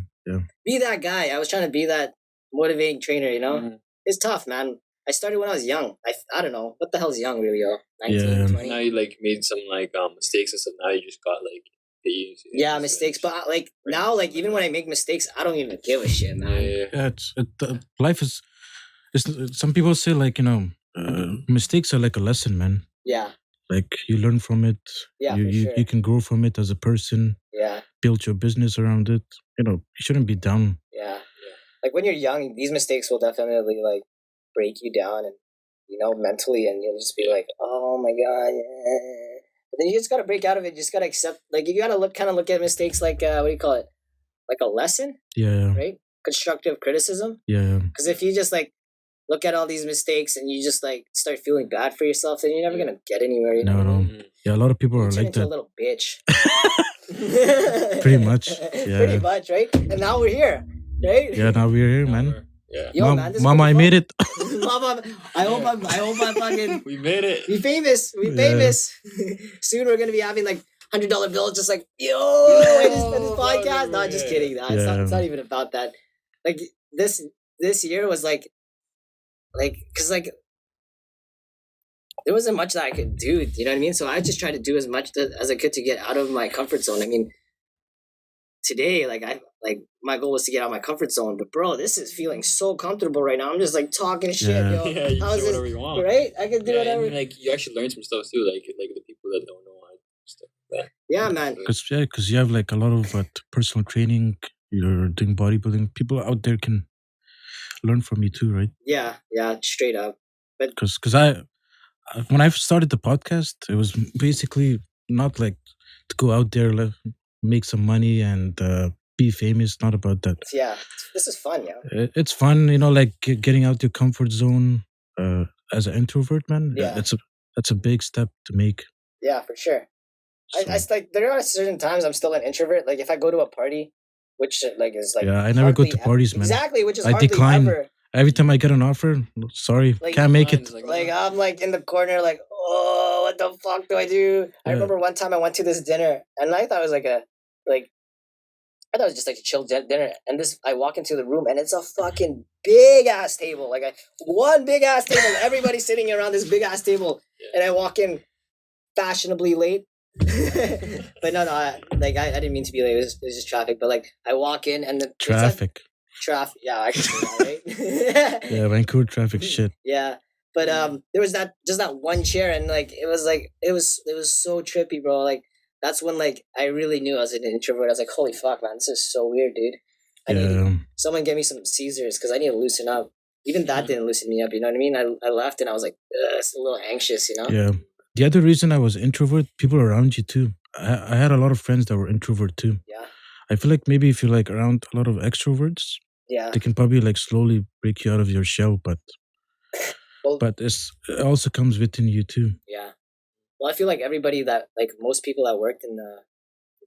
Be that guy. I was trying to be that motivating trainer, you know? Mm-hmm. It's tough, man. I started when I was young. I don't know. What the hell's young, really, yo? 19, 20? Now you like made some like mistakes and stuff. Now you just got like mistakes. But like now, like even when I make mistakes, I don't even give a shit, man. Yeah, life is. Some people say like, you know, mistakes are like a lesson, man. Yeah. Like you learn from it. Yeah, you can grow from it as a person. Yeah. Build your business around it. You know, you shouldn't be down. Yeah. Like when you're young, these mistakes will definitely like break you down and, you know, mentally, and you'll just be like, oh my god, yeah. But then you just gotta break out of it. You just gotta accept, like you gotta look at mistakes like what do you call it, like a lesson. Yeah. Right. Constructive criticism. Yeah. Because if you just like look at all these mistakes and you just like start feeling bad for yourself, then you're never gonna get anywhere. You know? No. Yeah, a lot of people are like into that. A little bitch. Pretty much. Yeah. Pretty much, right? And now we're here, right? Yeah, now we're here, man. Yeah. Yo, man, Mama, I made it. Mama, I hope I fucking. We made it. We famous. Soon we're gonna be having like $100 bills, just like I just spent this podcast. No, just kidding. No, it's not even about that. Like this year was like, cause like there wasn't much that I could do. You know what I mean? So I just tried to do as much as I could to get out of my comfort zone. I mean, today, my goal was to get out of my comfort zone, but bro, this is feeling so comfortable right now. I'm just like talking shit, yo. Yeah, you can do whatever you want, right? I can do whatever. And, like you actually learn some stuff too, like the people that don't know how to do stuff like that. Yeah, man. Because you have like a lot of personal training. You're doing bodybuilding. People out there can learn from you too, right? Yeah, straight up. Because when I started the podcast, it was basically not like to go out there, make some money and be famous. Not about that. Yeah, this is fun, yeah. It's fun, like getting out your comfort zone as an introvert, man. Yeah. That's a big step to make. Yeah, for sure. So, I like there are certain times I'm still an introvert. Like if I go to a party, which like is like yeah, I never go hardly to parties, man. Exactly, which is I hardly decline. ever. Every time I get an offer, sorry, Like, can't make it. Like I'm like in the corner, like, oh, what the fuck do I do? I remember one time I went to this dinner, and I thought it was I thought it was just like a chill dinner. And I walk into the room, and it's a fucking big ass table, like one big ass table. Everybody's sitting around this big ass table, and I walk in fashionably late. But no, I didn't mean to be late. It was just traffic. But like I walk in, and the Traffic. Traffic, yeah, I can say that, right? Yeah, Vancouver traffic shit. Yeah, but there was that one chair, and like it was so trippy, bro. Like that's when like I really knew I was an introvert. I was like, holy fuck, man, this is so weird, dude. I need someone give me some Caesars because I need to loosen up. Even that didn't loosen me up. You know what I mean? I left and I was like, it's a little anxious, you know? Yeah. The other reason I was introvert, people around you too. I had a lot of friends that were introvert too. Yeah. I feel like maybe if you're like around a lot of extroverts, they can probably like slowly break you out of your shell, but it also comes within you too. Yeah. Well, I feel like everybody that like most people that worked in the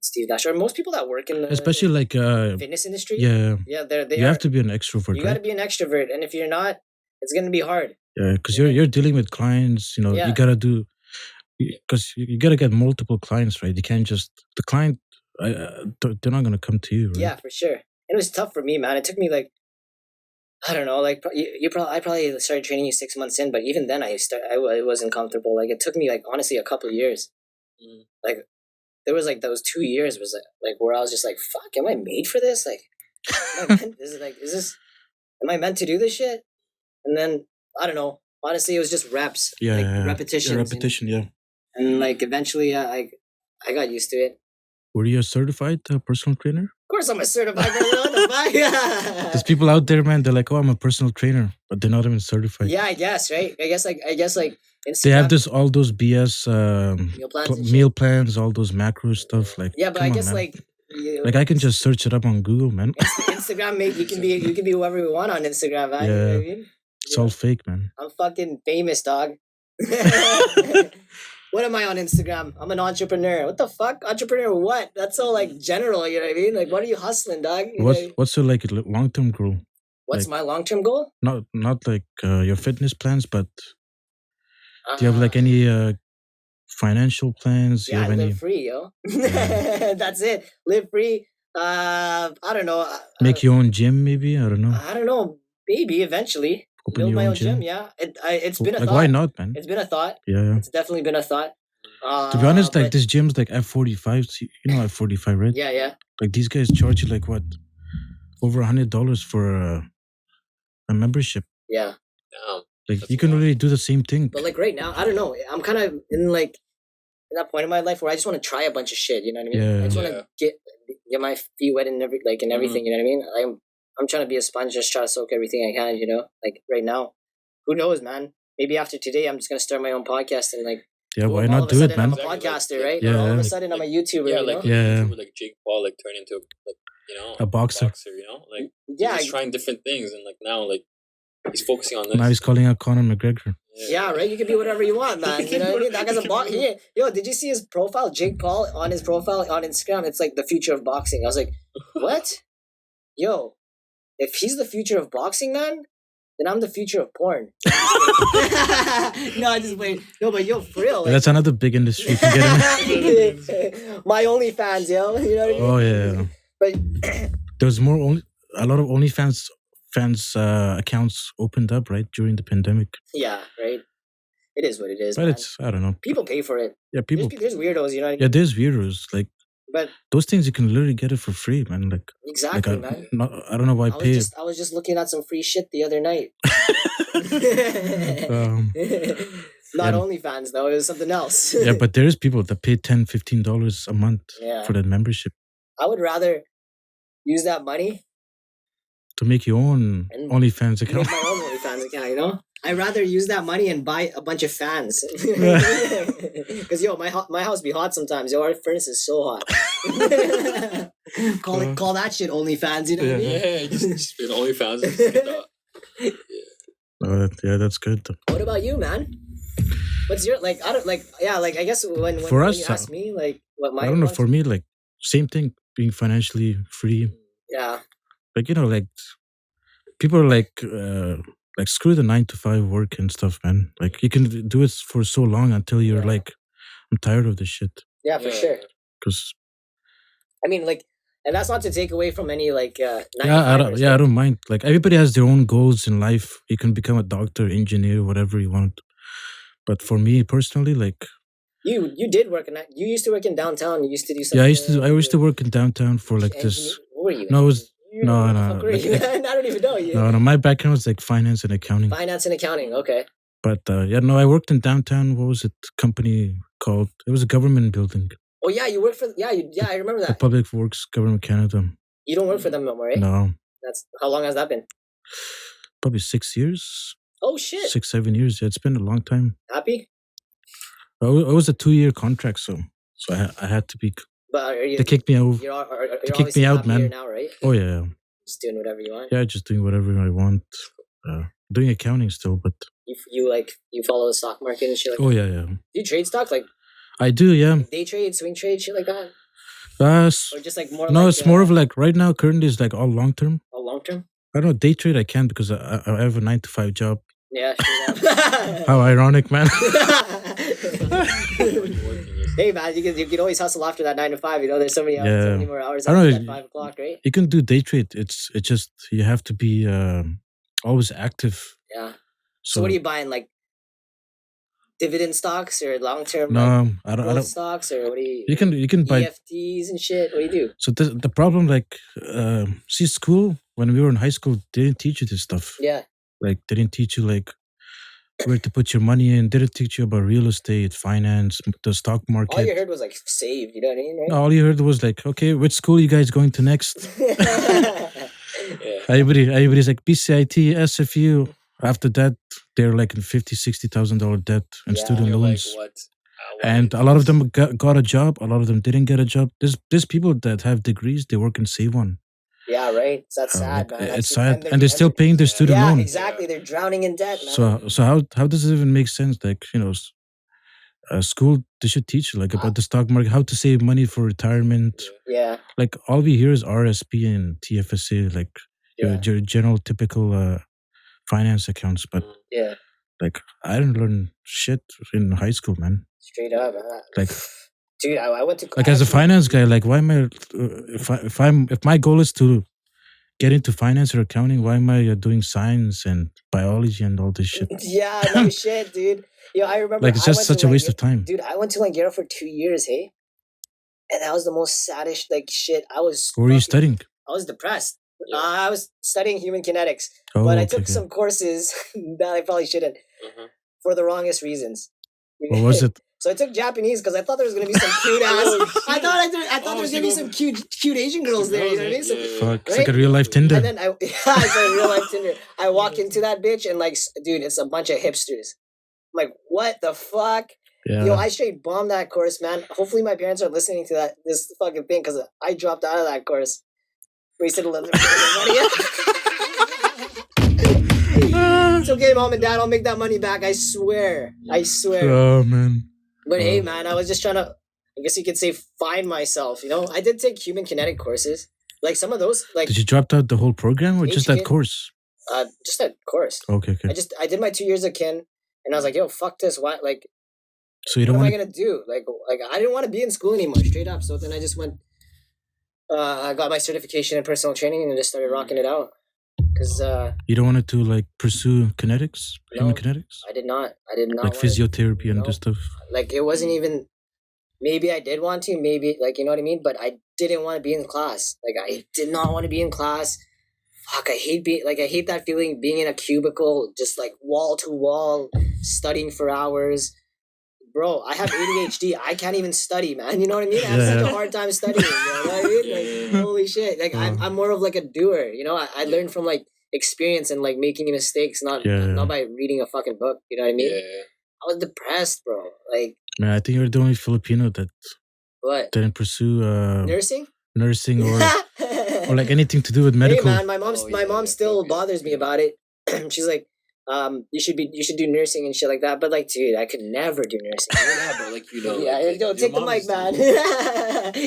Steve Dash, or most people that work in the especially like fitness industry. Yeah. They you have to be an extrovert. You got to be an extrovert, and if you're not, it's gonna be hard. Yeah, because you're dealing with clients. You gotta do because you gotta get multiple clients, right? You can't just the client. They're not gonna come to you, right? Yeah, for sure. And it was tough for me, man. It took me like I don't know, like I probably started training you 6 months in, but even then I wasn't comfortable. Like it took me like honestly a couple of years. Like there was like those 2 years was like where I was just like, fuck, am I made for this? Like, am I meant to do this shit? And then I don't know. Honestly, it was just reps. Yeah, repetition. Repetition, yeah. And like eventually, I got used to it. Were you a certified personal trainer? Of course, I'm a certified personal. What the fuck? There's people out there, man. They're like, "Oh, I'm a personal trainer," but they're not even certified. Yeah, I guess, right? I guess like Instagram, they have all those BS meal plans, all those macro stuff. Like, yeah, but I guess man. Like I can just search it up on Google, man. Instagram, you can be whoever you want on Instagram, man. Yeah, you know what I mean? It's all fake, man. I'm fucking famous, dog. What am I on Instagram? I'm an entrepreneur. What the fuck? Entrepreneur what? That's so like general, you know what I mean? Like what are you hustling, dog? What's your like long-term goal? What's like, my long-term goal? Not like your fitness plans, but do you have like any financial plans? Yeah, live free, yo. That's it. Live free. I don't know. Make your own gym, maybe? I don't know. I don't know. Maybe eventually. Build my own gym, yeah. It's been a thought. Why not, man? It's been a thought. Yeah. It's definitely been a thought. To be honest, like this gym's like F45. You know F45, right? Yeah. Like these guys charge you like what? Over $100 for a membership. Yeah. Like you can really do the same thing. But like right now, I don't know. I'm kind of in that point in my life where I just want to try a bunch of shit. You know what I mean? Yeah. I just want to get my feet wet and everything. You know what I mean? I'm trying to be a sponge, just try to soak everything I can, you know? Like right now, who knows, man? Maybe after today, I'm just going to start my own podcast and like, yeah, why not do it, man? I'm a podcaster, right? Yeah. All of a sudden, I'm a YouTuber, yeah, you know? YouTuber, like Jake Paul, like turn into like, you know, a boxer, you know? Like, yeah, he's trying different things and like now, like, he's focusing on this. Now he's calling out Conor McGregor. Yeah, right? You can be whatever you want, man. You know what I mean? That guy's a boxer. Yo, did you see his profile? Jake Paul on his profile on Instagram, it's like the future of boxing. I was like, what? Yo. If he's the future of boxing, man, then I'm the future of porn. No, I just wait. No, but yo, for real. Like, that's another big industry you can get in. My OnlyFans, yo. You know what I mean? Oh, yeah. But there's a lot of OnlyFans accounts opened up, right, during the pandemic. Yeah, right. It is what it is, but man. I don't know. People pay for it. Yeah, people. There's weirdos, you know what I mean? Yeah, there's weirdos. Like, but those things you can literally get it for free, man. Like exactly, man. I don't know why pay. I was just looking at some free shit the other night. Not OnlyFans though; it was something else. Yeah, but there is people that pay $10-15 a month for that membership. I would rather use that money to make your own And OnlyFans make account. my own OnlyFans account, you know? I'd rather use that money and buy a bunch of fans. Because, yo, my house be hot sometimes. Yo, our furnace is so hot. Call that shit OnlyFans, you know what I mean? Yeah, just spin OnlyFans. And just get that. Yeah, that's good. What about you, man? What's your, like, I don't, like, yeah, like, I guess when For when us, you ask me, like, what my I don't know. wants- For me, like same thing, being financially free. Yeah. Like like people are like screw the 9 to 5 work and stuff, man. Like you can do it for so long until you're Yeah. like, I'm tired of this shit. Yeah, for sure. Because I mean, like, and that's not to take away from any, like, I don't mind. Like everybody has their own goals in life. You can become a doctor, engineer, whatever you want. But for me personally, like You did work in that. You used to work in downtown. You used to do something. yeah, I used to work in downtown for like this. What were you? No, it was You no, what the no, fuck were like, you? I don't even know you. no. My background was like finance and accounting. Finance and accounting. Okay. But yeah, no, I worked in downtown. What was it? Company called? It was a government building. Oh yeah, you work for I remember The that. Public Works Government Canada. You don't work for them no more, right? No, That's how long has that been? probably 6 years, Oh shit. 6-7 years. Yeah, it's been a long time. Happy? It was a 2-year contract, so I had to be. But are you? They kicked me out. You're kicked obviously me out, happier man. now, right? Oh yeah, Just doing whatever you want. yeah, just doing whatever I want. Doing accounting still, but You follow the stock market and shit like oh that. yeah. Do you trade stock like I do, yeah. day trade, swing trade, shit like that, S- or just like more? no, like, it's more of like right now. Currently, it's like all long term. a long term. I don't know, day trade I can because I have a 9 to 5 job. Yeah. Straight How ironic, man. Hey man, you can always hustle after that 9 to 5. You know, there's so many hours, so many more hours I don't after know, that 5 o'clock, right? You can do day trade. It's just you have to be always active. Yeah. So what are you buying, like dividend stocks or long term No, I growth don't. stocks, or what do you? You can buy. EFTs and shit. What do you do? So the problem, like, see, school when we were in high school, they didn't teach you this stuff. Yeah. Like they didn't teach you like where to put your money in. They didn't teach you about real estate, finance, the stock market. All you heard was like save. You know what I mean, right? All you heard was like, okay, which school you guys going to next? Yeah. Everybody's like BCIT, SFU. After that, they're like in $50,000-$60,000 debt and Yeah. student You're like, loans. what? And a lot of them got a job. A lot of them didn't get a job. There's people that have degrees. They work in Save One. Yeah, right. That's sad, man. It's That's- sad, and they're still paying their student Yeah, loan. exactly. They're drowning in debt, man. So how does it even make sense? Like, you know, school, they should teach you like about the stock market, how to save money for retirement. Yeah. Like all we hear is RSP and TFSA, like your general typical finance accounts. But Yeah. like I didn't learn shit in high school, man. Straight up. Like, dude, I went to like as a finance guy, like why am I if my goal is to get into finance or accounting, why am I doing science and biology and all this shit? Yeah, no shit, dude. Yo, I remember. Like it's I just went such to a waste of time. Dude, I went to Langara for 2 years, hey, and that was the most saddest like shit. I was. What were you fucking- studying? I was depressed. I was studying human kinetics, Oh, but I okay, took okay. some courses that I probably shouldn't for the wrongest reasons. What was it? So I took Japanese because I thought there was gonna be some cute ass. I thought there was gonna be some cute Asian girls there. You know what I mean? Some- Fuck, it's right? like a real life Tinder. And then it's like real life Tinder. I walk into that bitch and like, dude, it's a bunch of hipsters. I'm like, what the fuck? Yeah. Yo, I straight bombed that course, man. Hopefully my parents are listening to this fucking thing because I dropped out of that course. Wasted a little bit of money. It's okay, mom and dad. I'll make that money back. I swear. Oh man. But hey, man, I was just trying to, I guess you could say, find myself. You know, I did take human kinetic courses. Like some of those, like Did you drop out the whole program or just that HK? course? just that course. Okay, okay. I did my 2 years of kin, and I was like, yo, fuck this. Why? Like, So you what don't am I want gonna do? Like I didn't want to be in school anymore, straight up. So then I just went. I got my certification in personal training and just started rocking it out. Cause you don't want to like pursue kinetics, human No. kinetics, I did not like want it. physiotherapy and No. this stuff. Like it wasn't even. Maybe I did want to. Maybe like you know what I mean. But I didn't want to be in class. Like I did not want to be in class. Fuck, I hate that feeling being in a cubicle, just like wall to wall, studying for hours. Bro, I have ADHD. I can't even study, man. You know what I mean? I have such a hard time studying. You know what I mean? Like, Holy shit! Like I'm more of like a doer. You know, I learned from like experience and like making mistakes, not by reading a fucking book. You know what I mean? Yeah. I was depressed, bro. Like, Man, I think you're the only Filipino that what? didn't pursue Nursing or like anything to do with medical. Hey man, my mom still bothers me about it. She's like, you should do nursing and shit like that. But like, dude, I could never do nursing. Yeah, bro. Like Yeah, like, yo, take the mic, man. Yo,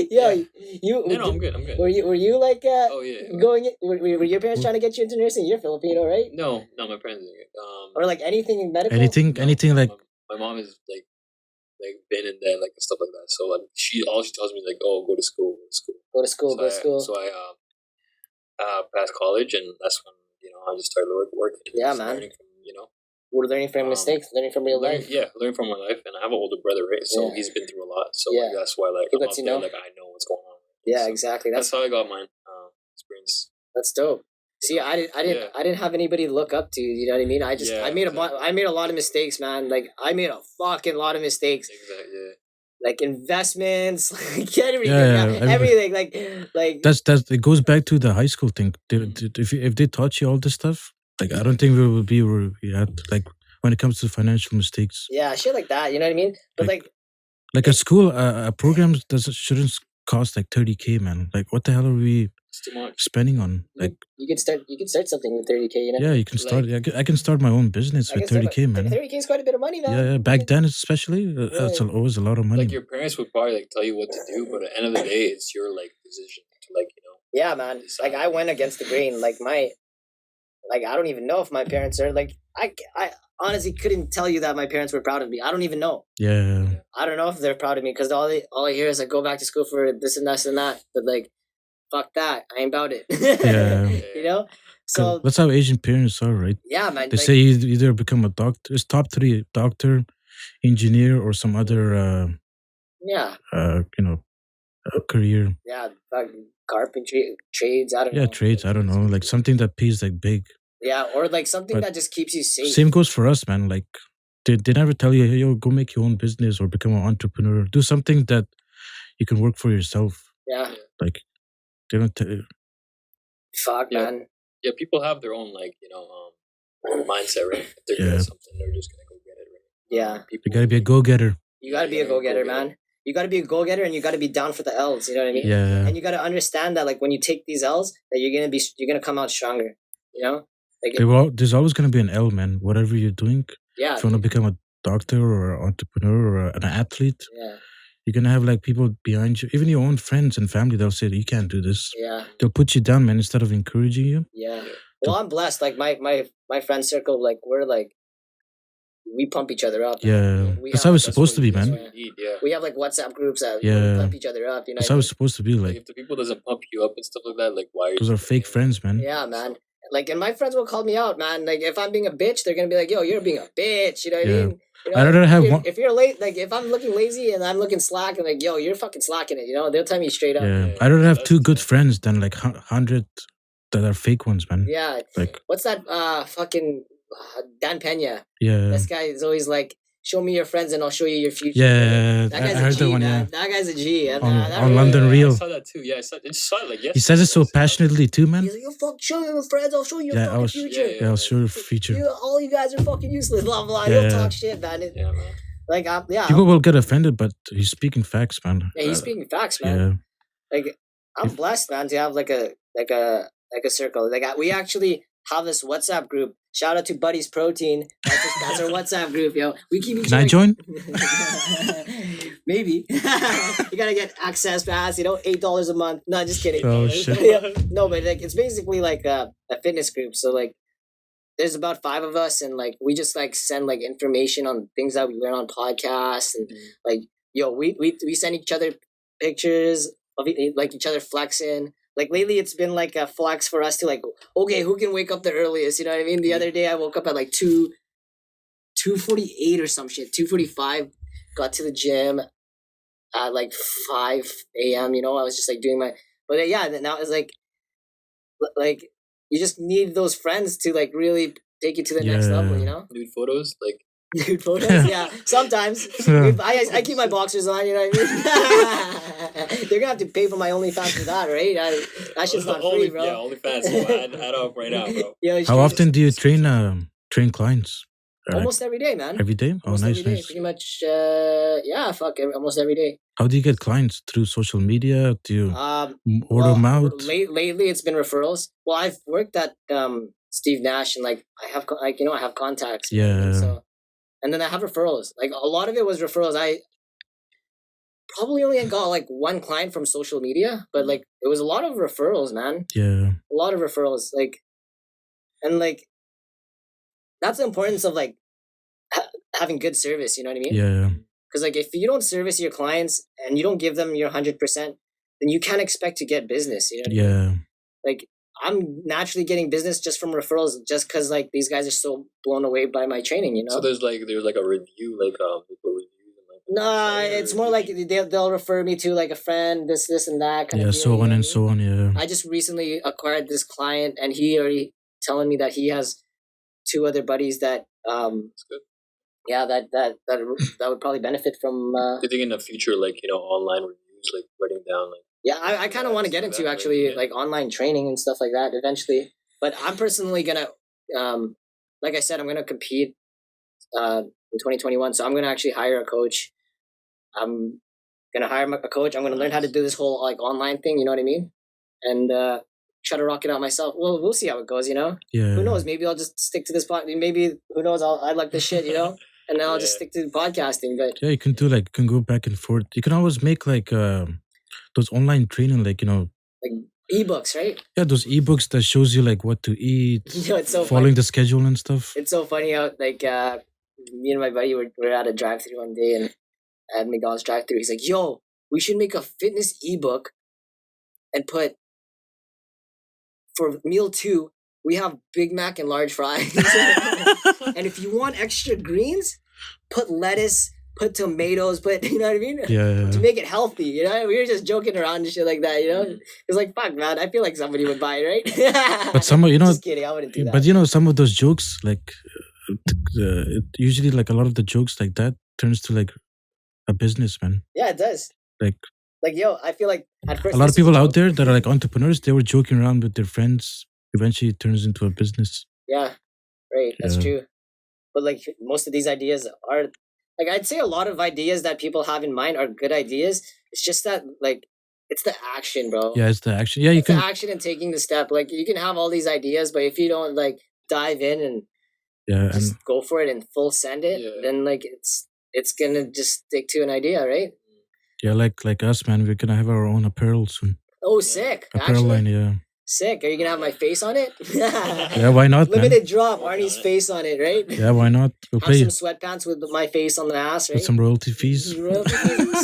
Yeah. you. No, I'm good. I'm good. Were you like Oh yeah. going? Were your parents trying to get you into nursing? You're Filipino, right? No, my parents didn't. Or like anything in medical. Anything like. My mom is like been in there like stuff like that. So like she tells me like, oh, go to school. Go to school. So I passed college, and that's when I just started working. Yeah, man. Learning from, We're learning from mistakes, learning from real life. Yeah, learning from my life, and I have an older brother, right? So he's been through a lot. So like, that's why like I'm up there, like I know what's going on. Yeah, so exactly. That's how I got my experience. That's dope. See, I didn't have anybody to look up to. You know what I mean? I made a lot of mistakes, man. Like I made a fucking lot of mistakes. Exactly. Yeah. Like investments, like everything, everything. Like that's it goes back to the high school thing. If they taught you all this stuff, like I don't think we would be where we at. Like when it comes to financial mistakes. Yeah, shit like that. You know what I mean? But like a school, a program shouldn't cost like 30K, man. Like what the hell are we spending on? Like you could start something with 30K. You know? Yeah, you can start. I can start my own business with 30K, man. 30K is quite a bit of money, man. Yeah. Back then, especially, it's always a lot of money. Like your parents would probably like tell you what to do, but at the end of the day, it's your like decision to like Yeah, man. Like I went against the grain. Like I don't even know if my parents are like I honestly couldn't tell you that my parents were proud of me. I don't even know. Yeah. I don't know if they're proud of me because all I hear is like go back to school for this and that and that. But like, fuck that. I ain't about it. Yeah. You know. So that's how Asian parents are, right? Yeah, man. They say you either become a doctor. It's top 3: doctor, engineer, or some other. Career. Yeah, carpentry, trades. I don't know. Yeah, trades. I don't know. Like something that pays like big. Yeah, or like something that just keeps you safe. Same goes for us, man. Like they never tell you, hey, yo, go make your own business or become an entrepreneur. Do something that you can work for yourself. Yeah. Like they don't tell you. Fuck, man. Yeah, people have their own like mindset, right? If they're good at something, they're just gonna go get it, right? Yeah. You gotta be a go-getter. You gotta be a go-getter, man. You gotta be a go-getter, and you gotta be down for the L's. You know what I mean? Yeah. And you gotta understand that, like, when you take these L's, that you're gonna come out stronger. You know? Like there's always gonna be an L, man. Whatever you're doing. Yeah. If you want to become a doctor or an entrepreneur or an athlete. Yeah. You're gonna have like people behind you, even your own friends and family. They'll say you can't do this. Yeah. They'll put you down, man, instead of encouraging you. Yeah. Well, I'm blessed. Like my friend circle, like we're like, we pump each other up. Yeah. That's how it's supposed to be, man. We have like WhatsApp groups that we pump each other up. You know. That's how it's supposed to be. Like if the people doesn't pump you up and stuff like that, like why? Those are fake friends, man. Yeah, man. Like, and my friends will call me out, man. Like, if I'm being a bitch, they're gonna be like, "Yo, you're being a bitch." You know what I mean? You know, I don't have one. If you're late, like if I'm looking lazy and I'm looking slack, and like, "Yo, you're fucking slacking it," you know, they'll tell me straight up. Yeah, I don't have 2 good friends than like 100 that are fake ones, man. Yeah. Like what's that? Fucking Dan Pena. Yeah. This guy is always like, "Show me your friends and I'll show you your future." Yeah, that guy's I heard a G, that one. man. Yeah, that guy's a G. On London Real. I saw that too. Yeah, I saw it like yesterday. He says it so passionately too, man. He's like, "Yo, fuck, show me your friends. I'll show you your fucking future." Yeah, I'll show you your future. All you guys are fucking useless. Blah blah. He'll talk shit, man. Yeah, man. Like, people will get offended, but he's speaking facts, man. Yeah, he's speaking facts, man. Yeah. Like, I'm blessed, man, to have like a circle. Like, we actually have this WhatsApp group. Shout out to Buddy's Protein. That's our WhatsApp group, yo. We keep each other. Can I join? Maybe. You gotta get access pass, $8 a month. No, just kidding. Oh shit. No, but like it's basically like a fitness group. So like there's about 5 of us, and like we just like send like information on things that we learn on podcasts, and like we send each other pictures of like each other flexing. Like lately it's been like a flex for us to like, okay, who can wake up the earliest? You know what I mean? The other day I woke up at like 2:48 or some shit, 2:45, got to the gym at like 5 a.m. I was just like doing but now it's like you just need those friends to like really take you to the next level, Nude photos, like Nude photos? Yeah, sometimes. I keep my boxers on, you know what I mean? They're gonna have to pay for my OnlyFans for that, right? That shit's not free, bro. Yeah, OnlyFans. Add up right now, bro. Yo, How often do you train clients? Almost every day, man. Every day? Almost Oh, nice, every day. nice. Pretty much, yeah, almost every day. How do you get clients? Through social media? Do you word Well, of mouth? lately it's been referrals. Well, I've worked at Steve Nash, and like I have I have contacts. You know what I mean? Yeah. So, and then I have referrals. Like a lot of it was referrals. I probably only got like one client from social media, but like it was a lot of referrals, man. Yeah. A lot of referrals. Like, and like that's the importance of like having good service. You know what I mean? Yeah. Because like if you don't service your clients and you don't give them your 100%, then you can't expect to get business. You know what I mean? Yeah. Like I'm naturally getting business just from referrals, just because like these guys are so blown away by my training. You know. So there's like a review, like people review. Nah, it's more like they'll refer me to like a friend, this and that kind Yeah, of deal, so you know on what I and mean? so on. Yeah. I just recently acquired this client, and he already telling me that he has 2 other buddies that That's good. yeah that would probably benefit from. Do you think in the future, like online reviews, like writing down, like Yeah, I kind of want to get into actually like online training and stuff like that eventually. But I'm personally gonna, like I said, I'm gonna compete in 2021. So I'm gonna actually hire a coach. I'm gonna hire a coach. I'm gonna learn how to do this whole like online thing. You know what I mean? And try to rock it out myself. Well, we'll see how it goes. You know? Yeah. Who knows? Maybe I'll just stick to this Maybe who knows? I like this shit. You know? And then I'll just stick to podcasting. But yeah, you can do like can go back and forth. You can always make like those online training, like like ebooks, right? Yeah, those ebooks that shows you like what to eat, It's so following funny. the schedule and stuff. It's so funny how like me and my buddy were at a drive-thru one day, and at McDonald's drive-thru, he's like, "Yo, we should make a fitness ebook and put for meal 2, we have Big Mac and large fries, and if you want extra greens, put lettuce, put tomatoes, put you know what I mean? Yeah. To make it healthy, you know. We were just joking around and shit like that, you know. It's like, fuck, man. I feel like somebody would buy it, right? But some, just kidding. I wouldn't do that. But some of those jokes, like usually, like a lot of the jokes like that turns to like a business, man. Yeah, it does. Like yo, I feel like at first a lot of people out there that are like entrepreneurs, they were joking around with their friends. Eventually, it turns into a business. Yeah, right. That's true. But like most of these ideas are, like I'd say a lot of ideas that people have in mind are good ideas. It's just that like it's the action, bro. Yeah, it's the action. Yeah, you can the action and taking the step. Like you can have all these ideas, but if you don't like dive in and just go for it and full send it, then like it's gonna just stick to an idea, right? Yeah, like us, man. We're gonna have our own apparel soon. Oh, sick! Apparel line, yeah. Sick. Are you gonna have my face on it? Yeah, why not? Limited drop, Arnie's face on it, right? Yeah, why not? We'll have some sweatpants with my face on the ass, right? With some royalty fees.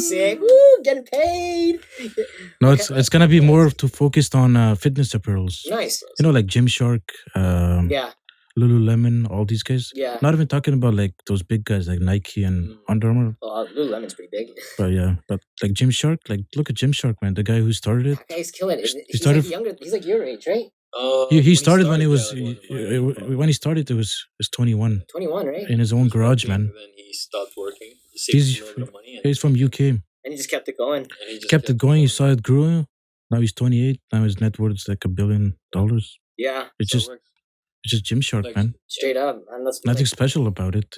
Sick. Woo, getting paid. No, it's gonna be more focused on fitness apparels. Nice. Like Gymshark, yeah. Lululemon, all these guys. Yeah. Not even talking about like those big guys like Nike and Under Armour. Well, Lululemon's pretty big. But yeah, but like Gymshark, like look at Gymshark, man. The guy who started it. That guy's killing it. He started like younger. He's like your age, right? He started when he was when he started. It was 21. 21, right? In his own garage, man. Then he stopped working. He saved a little bit of money. He's from UK. And he just kept it going. He kept it going. He saw it grow. Now he's 28. Now his net worth is like $1 billion. Yeah. It's just Gymshark, man. Straight up, and that's nothing special about it.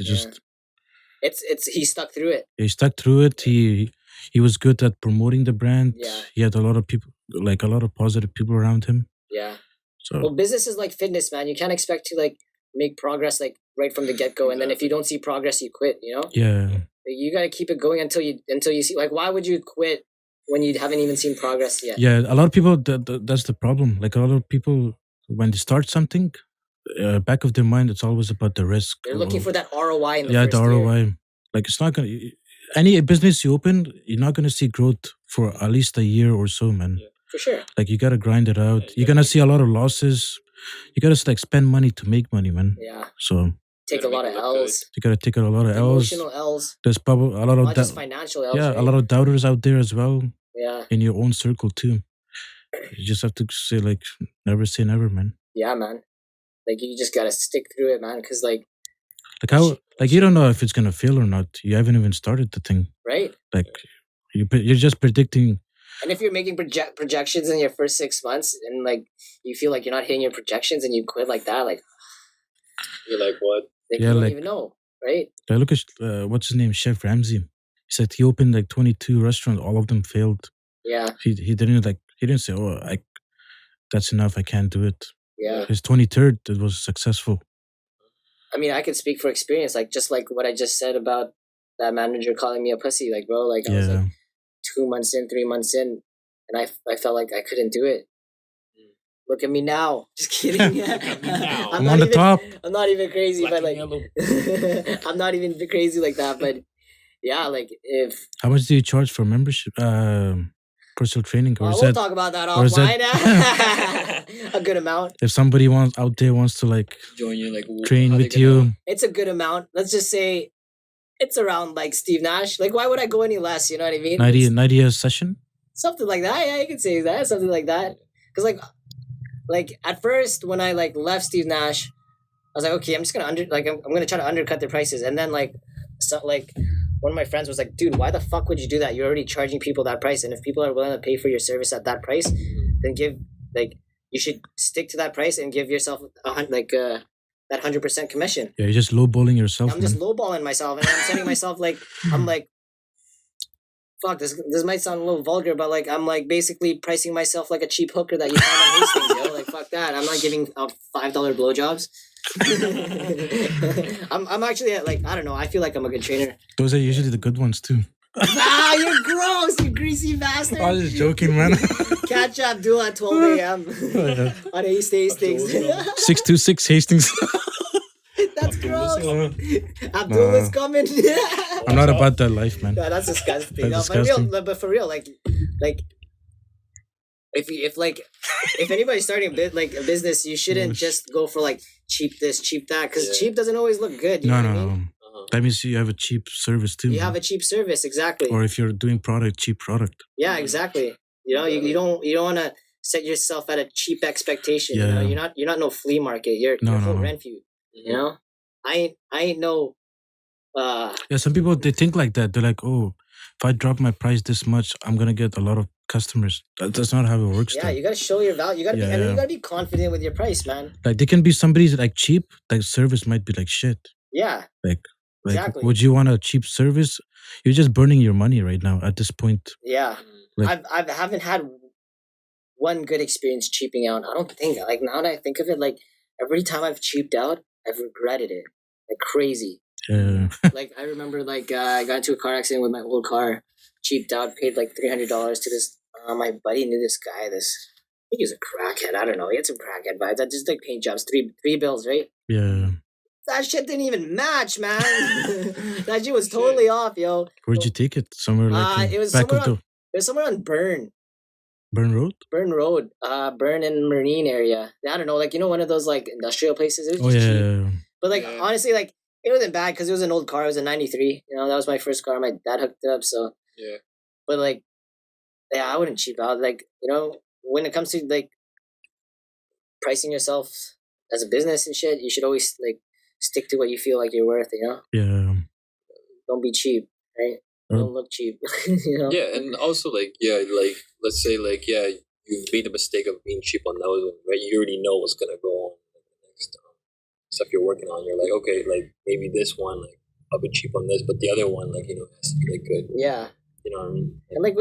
It's he stuck through it. He stuck through it. He was good at promoting the brand. Yeah. He had a lot of people, like a lot of positive people around him. Yeah. So well, business is like fitness, man. You can't expect to like make progress like right from the get go, and then if you don't see progress, you quit. You know. Yeah. You gotta keep it going until you see. Like, why would you quit when you haven't even seen progress yet? Yeah, a lot of people. That's the problem. Like a lot of people, when they start something, back of their mind, it's always about the risk. They're looking for that ROI in the first the ROI. Year. Like it's not gonna. Any business you open, you're not gonna see growth for at least a year or so, man. Yeah, for sure. Like you gotta grind it out. You're gonna see a lot of losses. You gotta like spend money to make money, man. Yeah. So take a lot of L's. You gotta take a lot of L's. Emotional L's. There's probably a lot of not just financial L's. Yeah, right? a lot of doubters out there as well. Yeah. In your own circle too. You just have to say like never say never, man. Yeah, man. Like you just gotta stick through it, man. Because like Like you don't know if it's gonna fail or not. You haven't even started the thing. right? Like you're just predicting. And if you're making projections in your first 6 months and like you feel like you're not hitting your projections and you quit like that, like You're like, what? like Yeah, you don't like- even know, right? Like, look at what's his name, Chef Ramsay. He said he opened like 22 restaurants. All of them failed. Yeah, He didn't say, oh, that's enough. I can't do it. yeah. His 23rd, it was successful. I mean, I could speak for experience, like just like what I just said about that manager calling me a pussy. Like, bro, like I was Yeah. like 2 months in, 3 months in, and I felt like I couldn't do it. Look at me now. Just kidding. now. I'm on the top. I'm not even crazy, Black but and like yellow. I'm not even crazy like that. But yeah, like if How much do you charge for membership? Personal training, or is we'll that talk about that or is that- offline. A good amount. if somebody out there wants to like Join you, like, train how they with gonna- you? It's a good amount. Let's just say it's around like Steve Nash. Like, why would I go any less? You know what I mean? 90 a session. Something like that. Yeah, you can say that. Something like that. Because like at first when I like left Steve Nash, I was like, okay, I'm just gonna I'm gonna try to undercut their prices. And then like one of my friends was like, dude, why the fuck would you do that? You're already charging people that price, and if people are willing to pay for your service at that price, then you should stick to that price and give yourself that 100% commission. Yeah, you're just lowballing yourself, I'm just man. lowballing myself, and I'm setting myself I'm like, fuck, this might sound a little vulgar, but like I'm like basically pricing myself like a cheap hooker that you find on Hastings, yo. Like fuck that. I'm not giving out $5 blowjobs. I'm actually like, I don't know. I feel like I'm a good trainer. Those are usually the good ones too. Ah, you're gross, you greasy bastard. I was just joking, man. Catch Abdul at 12 a.m. Yeah. on East Hastings. 626 Hastings. That's gross. Uh, Abdul is coming. I'm not about that life, man. Yeah, that's disgusting. That's No, but disgusting. but for real, like if anybody's starting a business, you shouldn't Gosh. just go for like cheap this, cheap that, because Yeah. cheap doesn't always look good. You No, know no, what I mean? no. Uh-huh. That means you have a cheap service too. You man. have a cheap service, exactly. Or if you're doing cheap product. Yeah, exactly. You know, you don't want to set yourself at a cheap expectation. You know, Yeah. you're not no flea market. You're No, full no. rent view. You know, I ain't no. Yeah, some people they think like that. They're like, oh, if I drop my price this much, I'm gonna get a lot of customers. That's not how it works. Yeah, though. you gotta show your value. You gotta be, and then Yeah. you gotta be confident with your price, man. Like they can be somebody's like cheap, like service might be like shit. Yeah, Like Exactly. would you want a cheap service? You're just burning your money right now at this point. yeah. Like- I haven't had one good experience cheaping out. I don't think. Like now that I think of it, like every time I've cheaped out, I've regretted it like crazy. Yeah. Like I remember, like I got into a car accident with my old car, cheaped out, paid like $300 to this. My buddy knew this guy. I think he was a crackhead. I don't know. He had some crackhead vibes. I just like paint jobs, three bills, right? Yeah. That shit didn't even match, man. That shit was totally off, yo. Where'd you take it? Somewhere like It was back somewhere of on, the it was somewhere on Burn Road? Burn Road, Burn and Marine area. I don't know, like one of those like industrial places. It was Oh just yeah. cheap. yeah, yeah. But like Yeah. honestly, like it wasn't bad because it was an old car. It was a '93. That was my first car. My dad hooked it up. So, Yeah. but like, yeah, I wouldn't cheap out. Like when it comes to like pricing yourself as a business and shit, you should always like stick to what you feel like you're worth. Yeah. Don't be cheap, right? Well- Don't look cheap. Yeah, and also like let's say like you made the mistake of being cheap on those ones, right? You already know what's gonna go on in the next stuff you're working on. You're like, okay, like maybe this one like I'll be cheap on this, but the other one like has to be like good. Yeah. You know what I mean? And like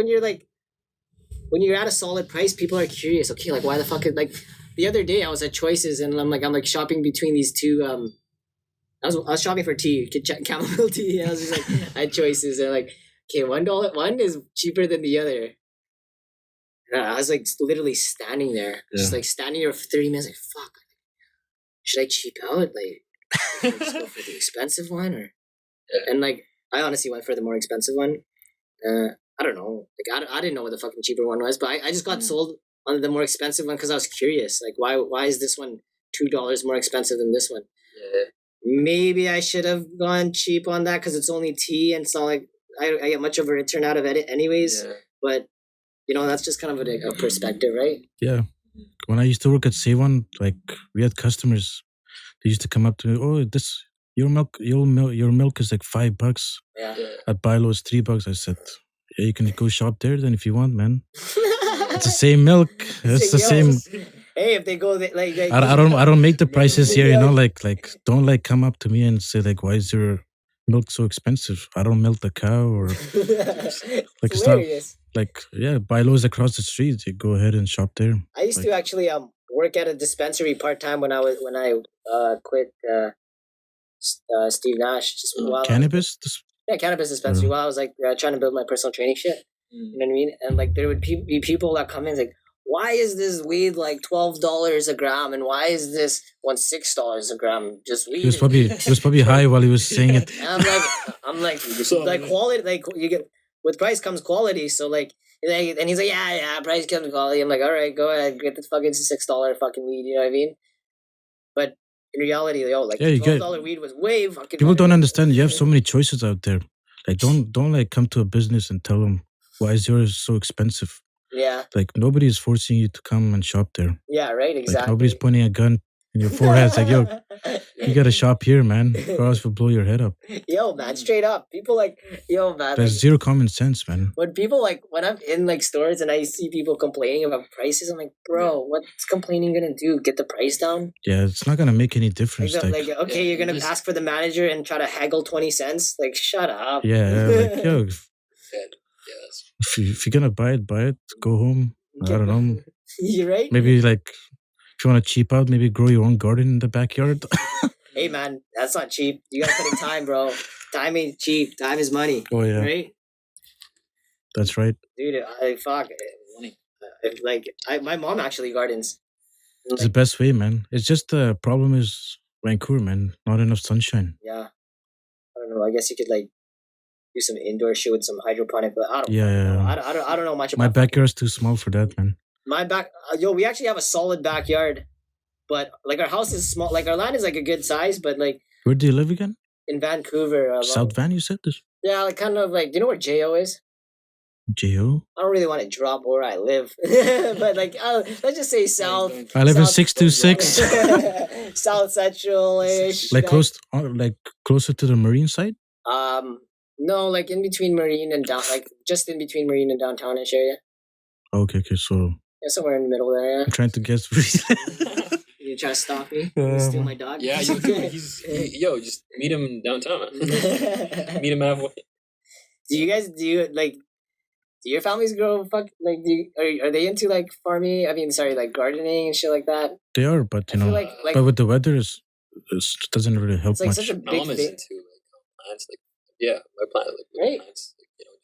when you're at a solid price, people are curious. Okay, like why the fuck? Like the other day, I was at Choices and I'm like shopping between these two. I was shopping for tea, chamomile tea. And I was just like at Choices and like, okay, one is cheaper than the other. And I was like literally standing there, just like standing there for 30 minutes. Like fuck, should I cheap out? Like, should I just go for the expensive one or? Yeah. And like I honestly went for the more expensive one. I don't know. Like I didn't know what the fucking cheaper one was, but I just got sold on the more expensive one because I was curious. Like why is this one $2 more expensive than this one? Yeah. Maybe I should have gone cheap on that because it's only tea and it's not like I get much of a return out of it anyways. Yeah. But that's just kind of a perspective, right? Yeah. When I used to work at Save-On, like we had customers. They used to come up to me, oh, your milk is like $5. Yeah. At Bilo is $3. I said, yeah, you can go shop there then if you want, man. It's the same milk. It's the same. Hey, if they go like I don't make the prices here, you know, like don't like come up to me and say like, why is your milk so expensive? I don't milk the cow or like it's not like Bilo is across the street. You go ahead and shop there. I used to actually work at a dispensary part time when I quit Steve Nash just while cannabis. Cannabis dispensary. While I was like trying to build my personal training shit. You know what I mean? And like there would be people that come in like, why is this weed like $12 a gram, and why is this one $6 a gram? Just weed. He was probably high while he was saying it. And I'm like quality. Like you get with price comes quality. So like, and he's like, yeah, price comes quality. I'm like, all right, go ahead, get the fucking $6 fucking weed. You know what I mean? But in reality, like $12 weed was way fucking. People don't understand. You have so many choices out there. Like don't like come to a business and tell them why is yours so expensive. Yeah. Like nobody is forcing you to come and shop there. Yeah, right. Exactly. Like, nobody's pointing a gun in your forehead. It's like, yo, you gotta shop here, man, or else we'll blow your head up. Yo, man, straight up. People like, yo, man. There's like, zero common sense, man. When people when I'm in like stores and I see people complaining about prices, I'm like, bro, what's complaining gonna do? Get the price down? Yeah, it's not gonna make any difference. Like okay, you're gonna ask for the manager and try to haggle 20 cents? Like, shut up. Yeah, like, yo, if you're gonna buy it, go home. I don't know. You're right. Maybe like if you want to cheap out, maybe grow your own garden in the backyard. Hey man, that's not cheap. You gotta put in time, bro. Time ain't cheap. Time is money. Oh yeah. Right? That's right. Dude, my mom actually gardens. It's the best way, man. It's just the problem is Vancouver, man. Not enough sunshine. Yeah. I don't know. I guess you could like do some indoor shit with some hydroponic, but I don't know. I don't know much about my backyard's too small for that, man. We actually have a solid backyard, but like our house is small. Like our land is like a good size, but like. Where do you live again? In Vancouver. South Van, you said this? Yeah, like kind of like. Do you know where JO is? JO? I don't really want to drop where I live, but like, let's just say south. I live in 626. South Central-ish. Like closer to the marine side. No, like in between Marine and down, like just in between Marine and downtownish area. Okay, so. Yeah, somewhere in the middle there. Yeah. I'm trying to guess. You try to stalk me? Steal my dog? Yeah, yo, just meet him downtown. Meet him halfway. Do your families grow are they into like farming? I mean, sorry, like gardening and shit like that? They are, but you know, but with the weather, it doesn't really help it's like much. Such a big thing. Into plants, my plant, right? Plants,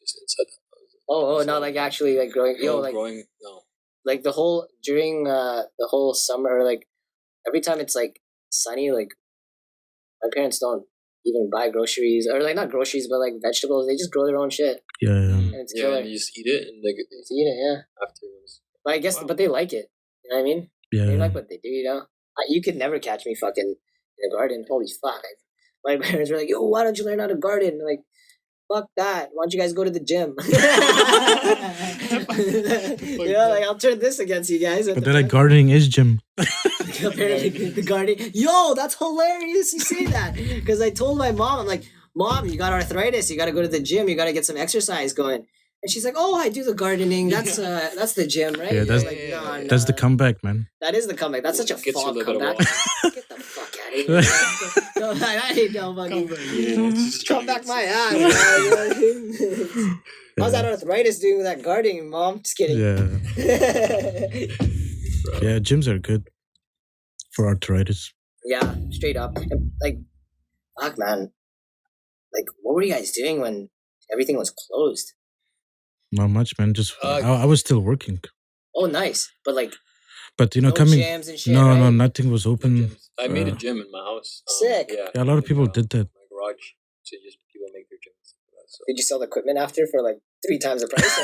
just inside the house. Oh, not like actually like growing. Growing, no. Like during the whole summer, like every time it's like sunny, like my parents don't even buy groceries or like not groceries but like vegetables. They just grow their own shit. Yeah. And it's killer. And you just eat it and like just eat it, yeah. Afterwards. But I guess, but they like it. You know what I mean? Yeah. They like what they do. You know, you could never catch me fucking in a garden. Holy fuck! My parents were like, "Yo, why don't you learn how to garden?" I'm like, fuck that. Why don't you guys go to the gym? Like I'll turn this against you guys. But they're like, gardening is gym. Apparently, the gardening. Yo, that's hilarious. You say that because I told my mom, I'm like, Mom, you got arthritis. You got to go to the gym. You got to get some exercise going. And she's like, oh, I do the gardening. That's the gym, right? Yeah, that's that's the comeback, man. That is the comeback. That's such a fun comeback. Get the fuck out of here. I ain't no fucking comeback my ass. How's that arthritis doing with that gardening, Mom? Just kidding. Yeah. Yeah, gyms are good for arthritis. Yeah, straight up. Like, fuck, man. Like, what were you guys doing when everything was closed? Not much, man. Just I was still working. Oh, nice. But like, you know, no gyms and shit, no, right? no, nothing was open. I made a gym in my house. Sick. Yeah, a lot of people did that. My garage, so just people make their gyms. So. Did you sell the equipment after for like 3 times the price?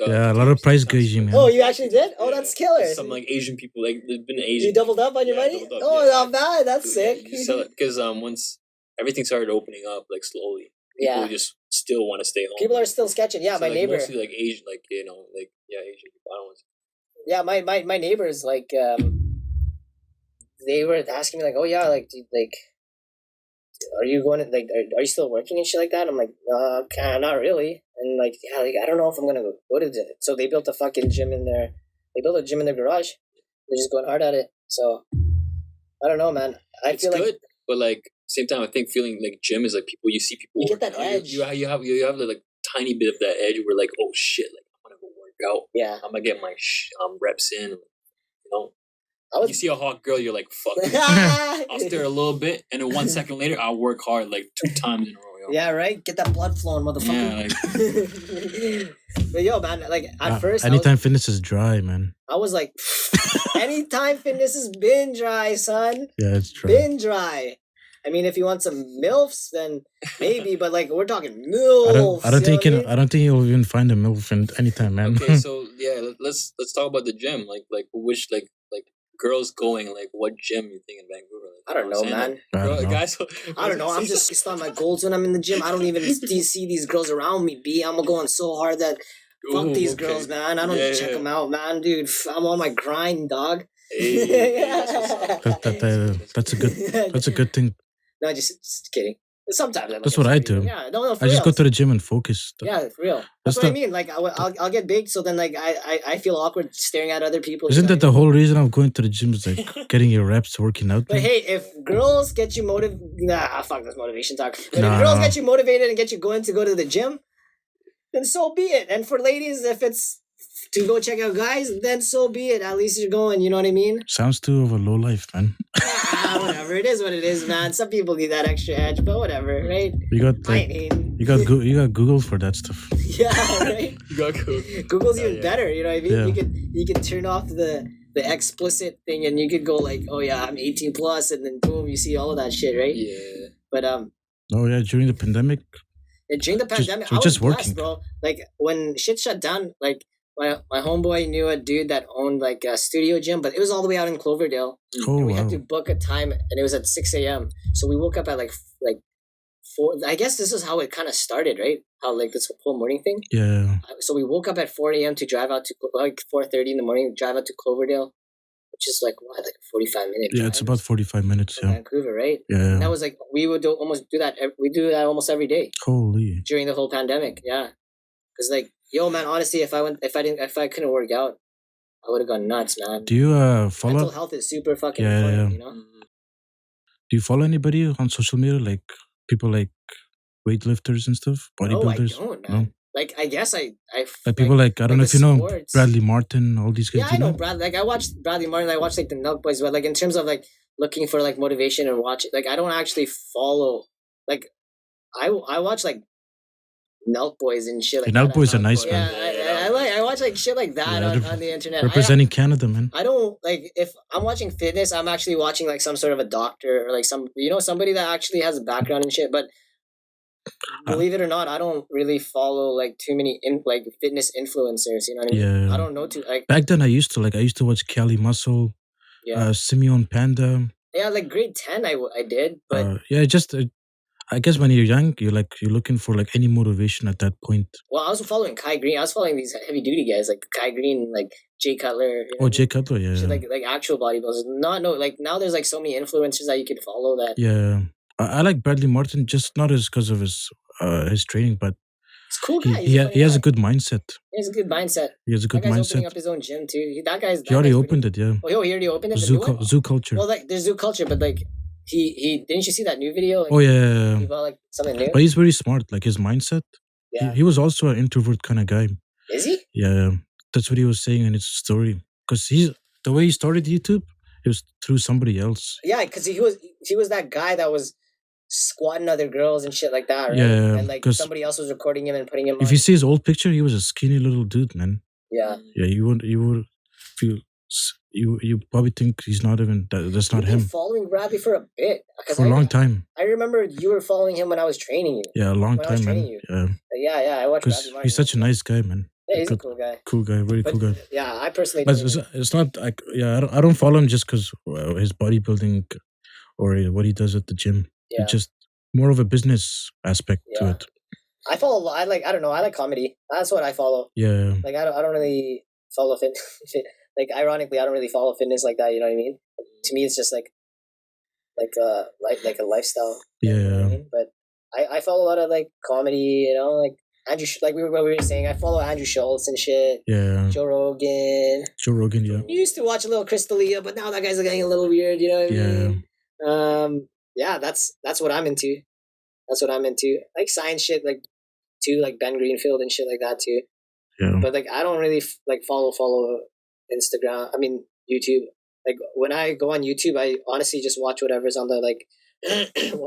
Yeah, a lot of price gauging, man. Oh, you actually did? Oh, that's killer. Some like Asian people, like there's been Asian. You doubled up on your money? Not bad. That's sick. You sell it because once everything started opening up, like slowly, people just still want to stay home. People are still sketching. Yeah, so, my like, neighbor. Mostly like Asian, like Asian people. I don't want to. Yeah, my neighbors like they were asking me like, oh yeah, like, dude, like, are you going to like, are you still working and shit like that? I'm like, not really. And like, yeah, like, I don't know if I'm gonna go to it. So they built a fucking gym in there. They built a gym in their garage. They're just going hard at it. So I don't know, man. It's good, like, but like same time, I think feeling like gym is like people. You see people. You get that edge. You have like tiny bit of that edge where like, oh shit, like I'm gonna go work out. Yeah, I'm gonna get my reps in. You know. You see a hot girl, you're like, fuck. I'll stare a little bit, and then 1 second later, I'll work hard like 2 times in a row. Yo. Yeah, right? Get that blood flowing, motherfucker. Yeah, but yo, man, like at first... Anytime Fitness is dry, man. I was like, Anytime Fitness has been dry, son. Yeah, it's dry. Been dry. I mean, if you want some MILFs, then maybe, but like, we're talking MILFs. I don't think you'll even find a MILF in Anytime, man. Okay, so yeah, let's talk about the gym. Like which like girls going, like what gym you think in Vancouver? Like, I don't know, man. Guys, I don't know. I'm just focused on my goals when I'm in the gym. I don't even see these girls around me, B. I'm going so hard that fuck these girls, man. I don't check them out, man. Dude, I'm on my grind, dog. Hey, that's a good thing. No, just kidding. Sometimes that's what I do. Yeah, no, I just go to the gym and focus. Yeah, for real. That's what I mean. Like, I'll get big, so then like I feel awkward staring at other people. Isn't that the whole reason of going to the gym? Is like getting your reps, working out. But hey, if girls get you motivated, fuck this motivation talk. But if girls get you motivated and get you going to go to the gym, then so be it. And for ladies, if it's to go check out guys, then so be it. At least you're going. You know what I mean? Sounds too of a low life, man. Whatever. It is what it is, man. Some people need that extra edge, but whatever, right? You got you got Google for that stuff. Yeah, right. You got Google. Google's even better. You know what I mean? Yeah. You could turn off the explicit thing, and you could go like, oh yeah, I'm 18 plus, and then boom, you see all of that shit, right? Yeah. But Oh yeah, during the pandemic. During the pandemic, I was just working, bro. Like when shit shut down, like. My homeboy knew a dude that owned like a studio gym, but it was all the way out in Cloverdale. Oh, and we had to book a time, and it was at 6 a.m. So we woke up at like 4. I guess this is how it kind of started, right? How like this whole morning thing. Yeah. So we woke up at 4 a.m. to drive out to like 4:30 in the morning. Drive out to Cloverdale, which is like what, like 45 minutes. Yeah, it's about 45 minutes. Yeah. Vancouver, right? Yeah. And that was like we would almost do that. We do that almost every day. Holy. During the whole pandemic, yeah, because like. Yo, man, honestly, if I couldn't work out, I would have gone nuts, man. Do you follow? Mental health is super fucking important, you know? Do you follow anybody on social media, like people like weightlifters and stuff, bodybuilders? No, I don't, man. No? Like, I guess I like people like I don't know if you know Bradley Martin, all these guys. Yeah, I know Brad. Like, I watched Bradley Martin. I watched like the Nelk Boys, but like in terms of like looking for like motivation and watch it, like I don't actually follow. Like, I watch like. Nelk Boys and shit like that. Nelk Boys are nice, man. Yeah, I watch like shit like that on the internet. Representing Canada, man. I don't like if I'm watching fitness, I'm actually watching like some sort of a doctor or like somebody that actually has a background and shit. But believe it or not, I don't really follow like too many like fitness influencers. You know what I mean? Yeah. I don't know too. Like back then, I used to watch Kelly Muscle, Simeon Panda. Yeah, like grade 10, I did, but just. I guess when you're young, you're looking for like any motivation at that point. Well, I was following Kai Green. I was following these heavy duty guys like Kai Green, like Jay Cutler. Jay Cutler, yeah. So like actual bodybuilders. Like now there's like so many influencers that you could follow that. Yeah, I like Bradley Martin just not as because of his training, but he's a cool guy. He has a good mindset. He has a good mindset. He has a good mindset. He's opening up his own gym too. He already opened it, yeah. Oh, he already opened it. Zoo Culture. Well, like there's Zoo Culture, but like. He didn't you see that new video? Like, yeah. He bought like something new. But he's very smart. Like his mindset. Yeah. He was also an introvert kind of guy. Is he? Yeah, that's what he was saying in his story. Because the way he started YouTube, it was through somebody else. Yeah, because he was that guy that was squatting other girs and shit like that, right? Yeah, and like somebody else was recording him and putting him. If you see his old picture, he was a skinny little dude, man. Yeah. Yeah, you would feel. You probably think he's not even that's not him. You've been following Bradley for a bit for a long time. I remember you were following him when I was training you. Yeah, a long time, man. Yeah. I watched Bradley Martin. He's such a nice guy, man. Yeah, he's a cool guy. Cool guy, very cool guy. Yeah, I personally. But it's not like I don't follow him just because his bodybuilding or what he does at the gym. Yeah. It's just more of a business aspect to it. I follow. I like comedy. That's what I follow. Yeah. Like I don't really follow fit. like ironically, I don't really follow fitness like that. You know what I mean? To me, it's just like a lifestyle. Yeah. You know what I mean? But I follow a lot of like comedy. You know, like Andrew, like what we were saying. I follow Andrew Schultz and shit. Yeah. Joe Rogan. Yeah. You used to watch a little Chris D'Elia, but now that guy's getting a little weird. You know what I mean? Yeah, that's what I'm into. That's what I'm into. Like science shit, like too, like Ben Greenfield and shit like that too. Yeah. But like I don't really like follow Instagram. I mean YouTube. Like when I go on YouTube, I honestly just watch whatever's on the like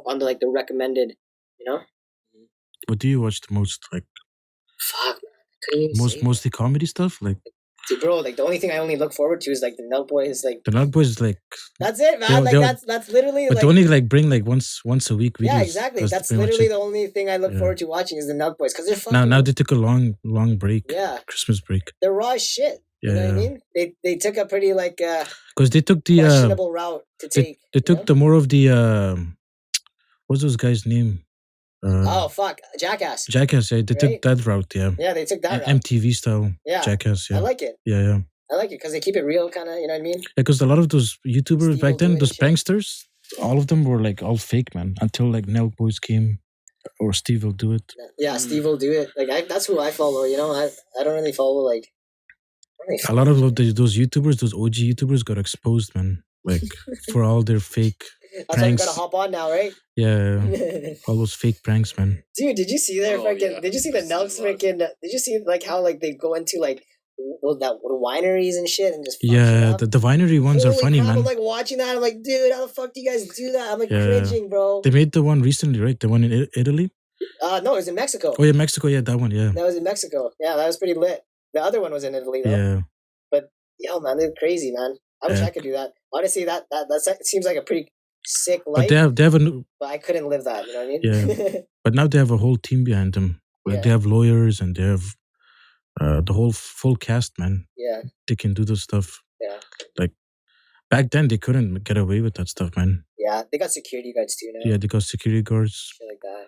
on the like the recommended. You know. What do you watch the most? Like fuck, man. I couldn't even say mostly comedy stuff. Like dude, bro, like the only thing I only look forward to is like the Nug Boys. Like the Nug Boys, like that's it, man. Like that's literally. But like, they only like bring like once a week videos. Yeah, exactly. That's literally the only thing I look forward to watching is the Nug Boys because they're fucking. Now they took a long break. Yeah. Christmas break. They're raw as shit. Yeah. You know what I mean? They took a pretty like because they took the questionable route to take. They took the more of the what's those guys' name? Oh fuck, Jackass. Jackass, yeah. They took that route, yeah. Yeah, they took that route. MTV style. Yeah. Jackass, yeah. I like it. Yeah. I like it because they keep it real, kind of. You know what I mean? Yeah, because a lot of those YouTubers Steve back then, those shit. pranksters, all of them were like all fake, man. Until like Nug Boys came, or Steve will do it. Yeah, Steve will do it. Like that's who I follow. You know, I don't really follow like. A lot of those YouTubers, those OG YouTubers, got exposed, man. Like for all their fake That's pranks. why you gotta hop on now, right? Yeah, all those fake pranks, man. Dude, did you see their freaking? Did you see the Nugs freaking? Did you see like how like they go into like that wineries and shit and just the winery ones are funny, crap, man. I'm like watching that. I'm like, dude, how the fuck do you guys do that? I'm like cringing, bro. They made the one recently, right? The one in Italy. No, it was in Mexico. Oh yeah, Mexico. Yeah, that one. Yeah, that was in Mexico. Yeah, that was pretty lit. The other one was in Italy, though. Yeah. But yo, man, they're crazy, man. I wish I could do that. Honestly, that seems like a pretty sick life. But they have a. But I couldn't live that. You know what I mean? Yeah. But now they have a whole team behind them. Like they have lawyers and they have the whole full cast, man. Yeah. They can do this stuff. Yeah. Like back then, they couldn't get away with that stuff, man. Yeah, they got security guards too now. Yeah, they got security guards. Shit like that.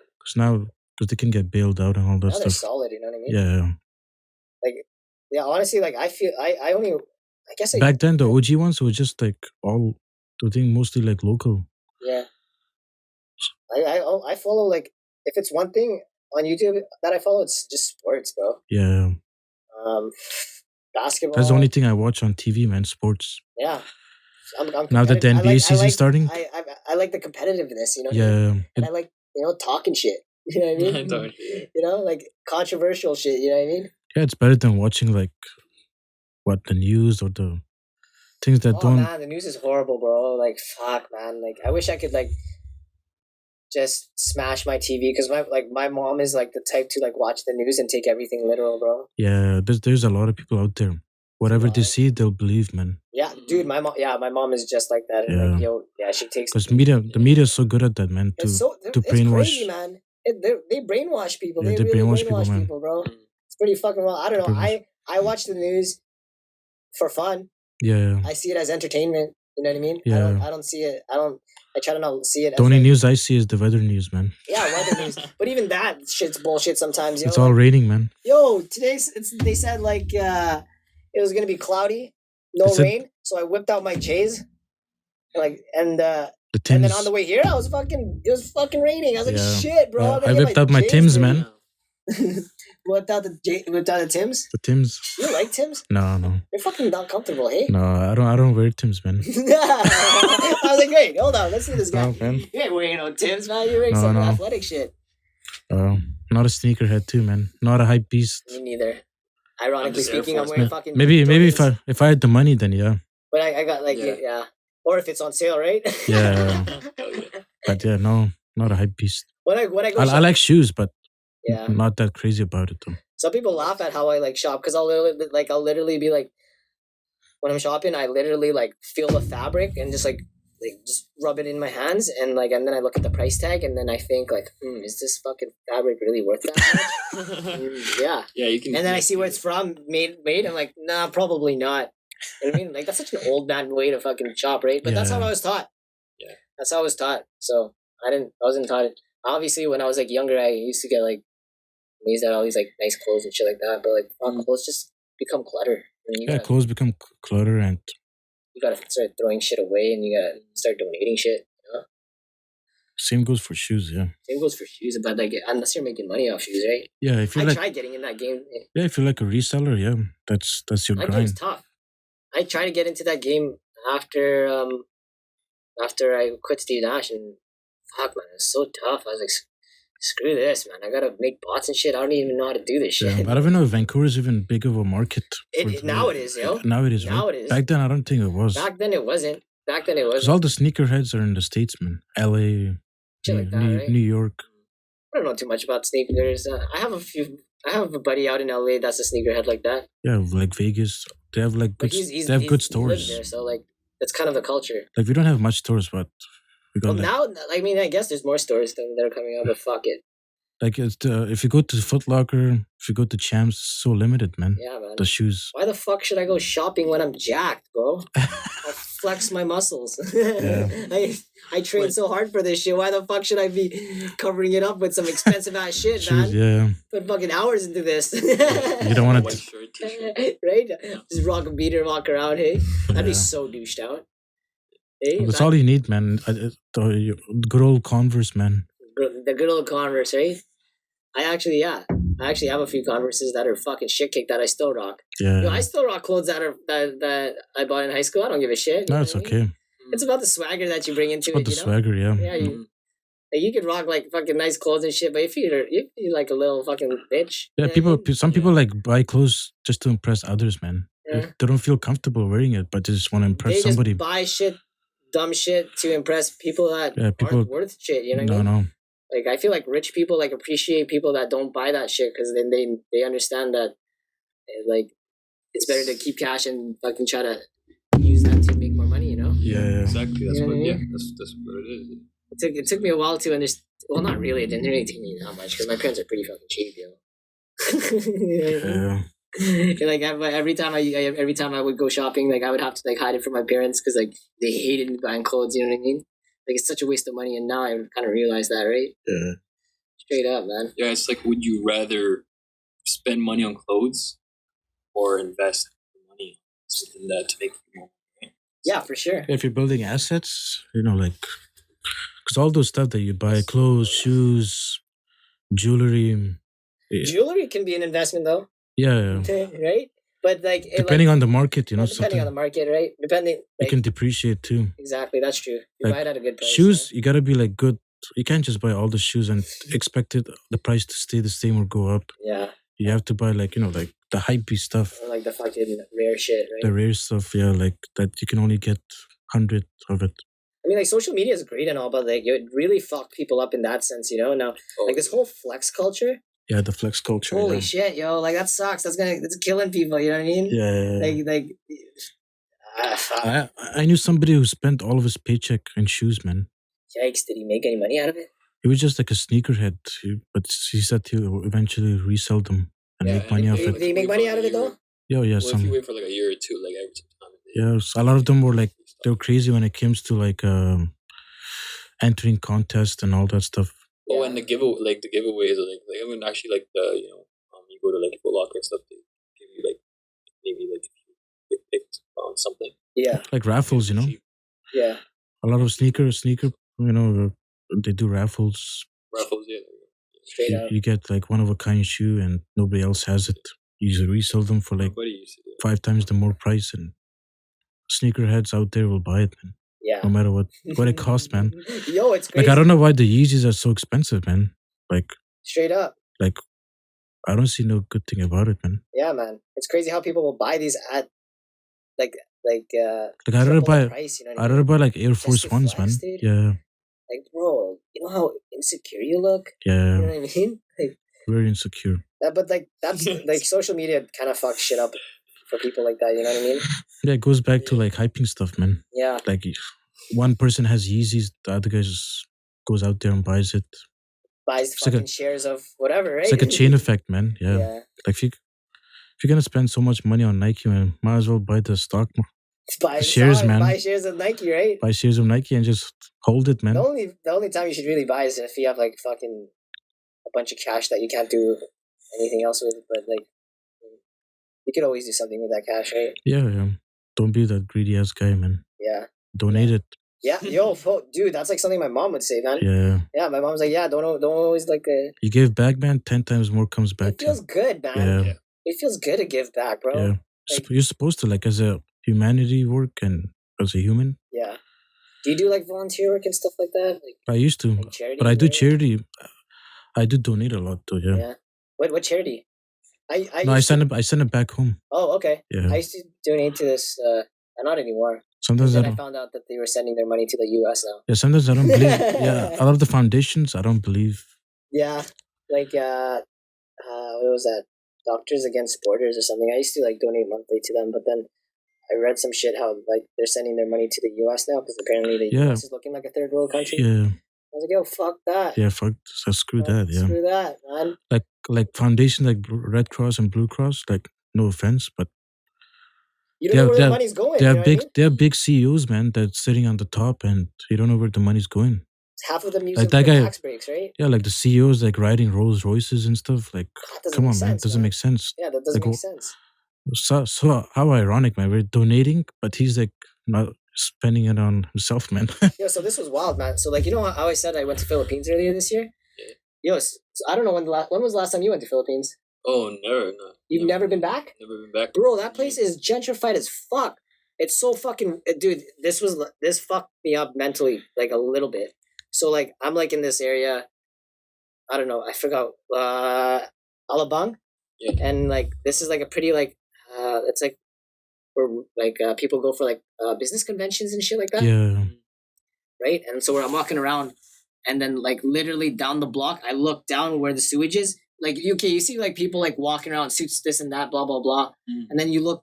Because they can get bailed out and all that now stuff. They're solid, you know what I mean? Yeah. Like, yeah, honestly, like I feel I only I guess back then the OG ones were just like all I think mostly like local. Yeah. I follow like if it's one thing on YouTube that I follow, it's just sports, bro. Yeah. Basketball. That's the only thing I watch on TV, man. Sports. Yeah. I'm now that the NBA season's starting. I like the competitiveness, you know. Yeah. And I like talking shit. You know what I mean? You know, like controversial shit. You know what I mean? Yeah, it's better than watching like the news or the things that don't. Man, the news is horrible, bro. Like fuck, man. Like I wish I could like just smash my TV because my mom is like the type to like watch the news and take everything literal, bro. Yeah, there's a lot of people out there. Whatever they see, they'll believe, man. Yeah, dude, my mom is just like that. And like, she takes because the media is so good at that, man. To brainwash, it's crazy, man. They brainwash people. Yeah, they really brainwash man. people, bro. It's pretty fucking well. I don't know. I watch the news for fun. Yeah. I see it as entertainment. You know what I mean? Yeah. I don't see it. I try to not see it. The only news I see is the weather news, man. Yeah, weather news. But even that shit's bullshit sometimes. It's all raining, man. Yo, they said like it was gonna be cloudy, no rain. So I whipped out my J's, and then on the way here, it was fucking raining. I was like, shit, bro. I whipped out my Tims, man. Whipped out the Tims. The Tims. You like Tims? No. They're fucking not comfortable, hey? No, I don't wear Tims, man. I was like, wait, hold on, let's see this guy. No, man. You ain't wearing no Tims, man. You're wearing some athletic shit. Not a sneakerhead too, man. Not a hype beast. Me neither. Ironically speaking, I'm wearing fucking. Maybe if I had the money, then yeah. But I got like yeah. Or if it's on sale, right? Yeah. But yeah, no, not a hype beast. When I go, I like shoes, but I'm not that crazy about it though. Some people laugh at how I like shop because I'll literally be like, when I'm shopping, I literally like feel the fabric and just just rub it in my hands and then I look at the price tag and then I think like, is this fucking fabric really worth that much? Yeah. Yeah, you can. And then I see where it's from, made. I'm like, nah, probably not. You know what I mean? Like that's such an old man way to fucking shop, right? But that's how I was taught. Yeah. That's how I was taught. So I wasn't taught it. Obviously, when I was like younger, I used to get like amazed at all these like nice clothes and shit like that. But like, clothes just become clutter. Clothes become clutter, and you gotta start throwing shit away, and you gotta start donating shit. Same goes for shoes. Yeah. Same goes for shoes, but like unless you're making money off shoes, right? Yeah, if you I like, tried getting in that game. yeah, if you're like a reseller, yeah, that's your That grind. game's tough. I tried to get into that game after I quit Steve Nash, and fuck, man, it's so tough. I was like, screw this, man. I gotta make bots and shit. I don't even know how to do this shit. Yeah, I don't even know if Vancouver's even big of a market. Now it is, yo. Now it is. Now right? it is. Back then, I don't think it was. Back then, it wasn't. Because all the sneakerheads are in the States, man. LA, like that, right? New York. I don't know too much about sneakers. I have a buddy out in LA that's a sneakerhead like that. Yeah, like Vegas. They have like good. They have good stores. He lives there, so like that's kind of the culture. Like we don't have much stores, but we got now. I mean, I guess there's more stores that are coming out, but fuck it. Like if you go to Foot Locker, if you go to Champs, it's so limited, man. Yeah, man. The shoes. Why the fuck should I go shopping when I'm jacked, bro? I'll flex my muscles. Yeah. I train so hard for this shit. Why the fuck should I be covering it up with some expensive ass shit, shoes, man? Yeah. Put fucking hours into this. You don't want to, right? Just rock a beater, walk around. Hey, I'd be so douched out. Hey, that's all you need, man. The good old Converse, man. The good old Converse, right? I actually have a few Converses that are fucking shit cake that I still rock. Yeah. I still rock clothes that I bought in high school. I don't give a shit. No, it's okay. It's about the swagger that you bring into it. It's about the swagger, yeah. Yeah, you could rock like fucking nice clothes and shit, but if you're like a little fucking bitch. Yeah, some people like buy clothes just to impress others, man. Yeah. They don't feel comfortable wearing it, but they just want to impress somebody. Just buy shit, dumb shit to impress people that aren't worth shit. You know what I mean? No. Like I feel like rich people like appreciate people that don't buy that shit because then they understand that like it's better to keep cash and fucking try to use that to make more money. You know? Yeah. Exactly. That's what. Yeah. That's what it is. It took me a while to understand. Well, not really. It didn't really take me that much because my parents are pretty fucking cheap, yo. Like every time I would go shopping, like I would have to like hide it from my parents because like they hated me buying clothes. You know what I mean? Like it's such a waste of money, and now I kind of realize that, right? Yeah. Straight up, man. Yeah, it's like, would you rather spend money on clothes or invest money in that to make more money? Yeah, for sure. If you're building assets, like, because all those stuff that you buy, clothes, shoes, jewelry. Jewelry can be an investment, though. Yeah. Right? But like depending on the market, depending on the market, right? It can depreciate too. Exactly, that's true. You buy it at a good price. Shoes, you gotta be like good. You can't just buy all the shoes and expect the price to stay the same or go up. Yeah. You have to buy like like the hypey stuff. Or like the fucking rare shit, right? The rare stuff, yeah, like that you can only get 100 of it. I mean, like social media is great and all, but like it really fucked people up in that sense, Now, like this whole flex culture. Yeah, the flex culture. Holy shit, yo! Like that sucks. That's killing people. You know what I mean? Yeah. I knew somebody who spent all of his paycheck in shoes, man. Yikes! Did he make any money out of it? He was just like a sneakerhead, but he said he'll eventually resell them and make money off it. Did he make money out of it though? Yeah. If you wait for like a year or two, like every time. Yeah, a lot of them were like they were crazy when it comes to like entering contests and all that stuff. Oh, and the giveaways, like I mean, actually, like you go to like Foot Locker and stuff, they give you like maybe like if you get picked on something. Yeah. Like raffles, Yeah. A lot of sneaker, they do raffles. Raffles, yeah. Straight up. You get like one of a kind shoe and nobody else has it. You just resell them for like 5 times the more price, and sneakerheads out there will buy it, man. Yeah. No matter what it costs, man. Yo, it's crazy. Like I don't know why the Yeezys are so expensive, man. Like straight up. Like I don't see no good thing about it, man. Yeah, man. It's crazy how people will buy these at like I'd rather buy price, I'd rather buy like Air Force Ones, man. Dude. Yeah. Like, bro, you know how insecure you look? Yeah. You know what I mean? Like, very insecure. But like that's like social media kind of fucks shit up for people like that, you know what I mean? Yeah, it goes back to like hyping stuff, man. Yeah. Like one person has Yeezys, the other guy just goes out there and buys it. Buys fucking shares of whatever, right? It's like a chain effect, man. Yeah. Like if you're gonna spend so much money on Nike, man, might as well buy the stock. Buy shares, man. Buy shares of Nike, right? Buy shares of Nike and just hold it, man. The only time you should really buy is if you have like fucking a bunch of cash that you can't do anything else with. But like, You could always do something with that cash, right? Yeah. Don't be that greedy ass guy, man. Yeah. Donate it. Yeah, dude, that's like something my mom would say, man. Yeah. Yeah, my mom's like, yeah, don't always like. You give back, man. 10 times more comes back. It feels good, man. Yeah. It feels good to give back, bro. Yeah. Like, You're supposed to, like, as a humanity work and as a human. Yeah. Do you do like volunteer work and stuff like that? Like, I used to, like charity, but I do right? charity. I do donate a lot too. Yeah. Yeah. What charity? I send it back home. Oh, okay. Yeah. I used to donate to this. Not anymore. Sometimes Then I found out that they were sending their money to the U.S. now. Yeah. Sometimes I don't believe. Yeah. A lot of the foundations I don't believe. Yeah. Like what was that? Doctors Against Borders or something. I used to like donate monthly to them, but then I read some shit how like they're sending their money to the U.S. now because apparently the U.S. is looking like a third world country. Yeah. I was like, yo, fuck that. Yeah, fuck. So screw that. Yeah. Screw that, man. Like foundation, like Red Cross and Blue Cross. Like, no offense, but you don't know where the money's going. They're big CEOs, man. That's sitting on the top, and you don't know where the money's going. Half of them using like that guy, tax breaks, right? Yeah, like the CEOs like riding Rolls Royces and stuff. Like, come on, man, it doesn't make sense. Yeah, that doesn't make sense. So how ironic, man. We're donating, but he's like not spending it on himself, man. Yeah, so this was wild, man. So like, you know how I said I went to Philippines earlier this year? Yo, so I don't know when was the last time you went to Philippines? Oh, never. No. You've never been back? Never been back. Bro, that place is gentrified as fuck. It's so fucking... Dude, this fucked me up mentally, like, a little bit. So, like, I'm, like, in this area... I don't know, I forgot. Alabang? Yeah. And, like, this is, like, a pretty, like... it's, like... where, like, people go for, like, business conventions and shit like that. Yeah. Right? And so I'm walking around, and then, like, literally down the block, I look down where the sewage is. Like, you see like people like walking around suits, this and that, blah blah blah, and then you look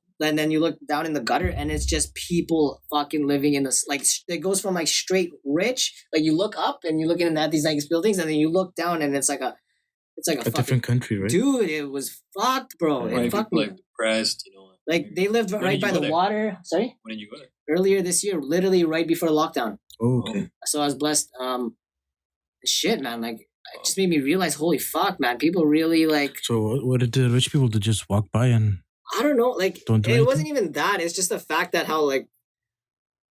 down in the gutter, and it's just people fucking living in this, like, it goes from like straight rich, like you look up and you're looking at these nice buildings, and then you look down and it's like a fucking, different country, right? Dude, it was fucked, bro. Right, it fucked me. Like depressed, you know. Like they lived right by the water. Sorry. When did you go there? Earlier this year, literally right before the lockdown. Oh, okay. So I was blessed. Shit, man, like. It just made me realize, holy fuck, man, people really like... So what did the rich people do? Just walk by and... I don't know, like, don't do it anything? wasn't even that. It's just the fact that how, like,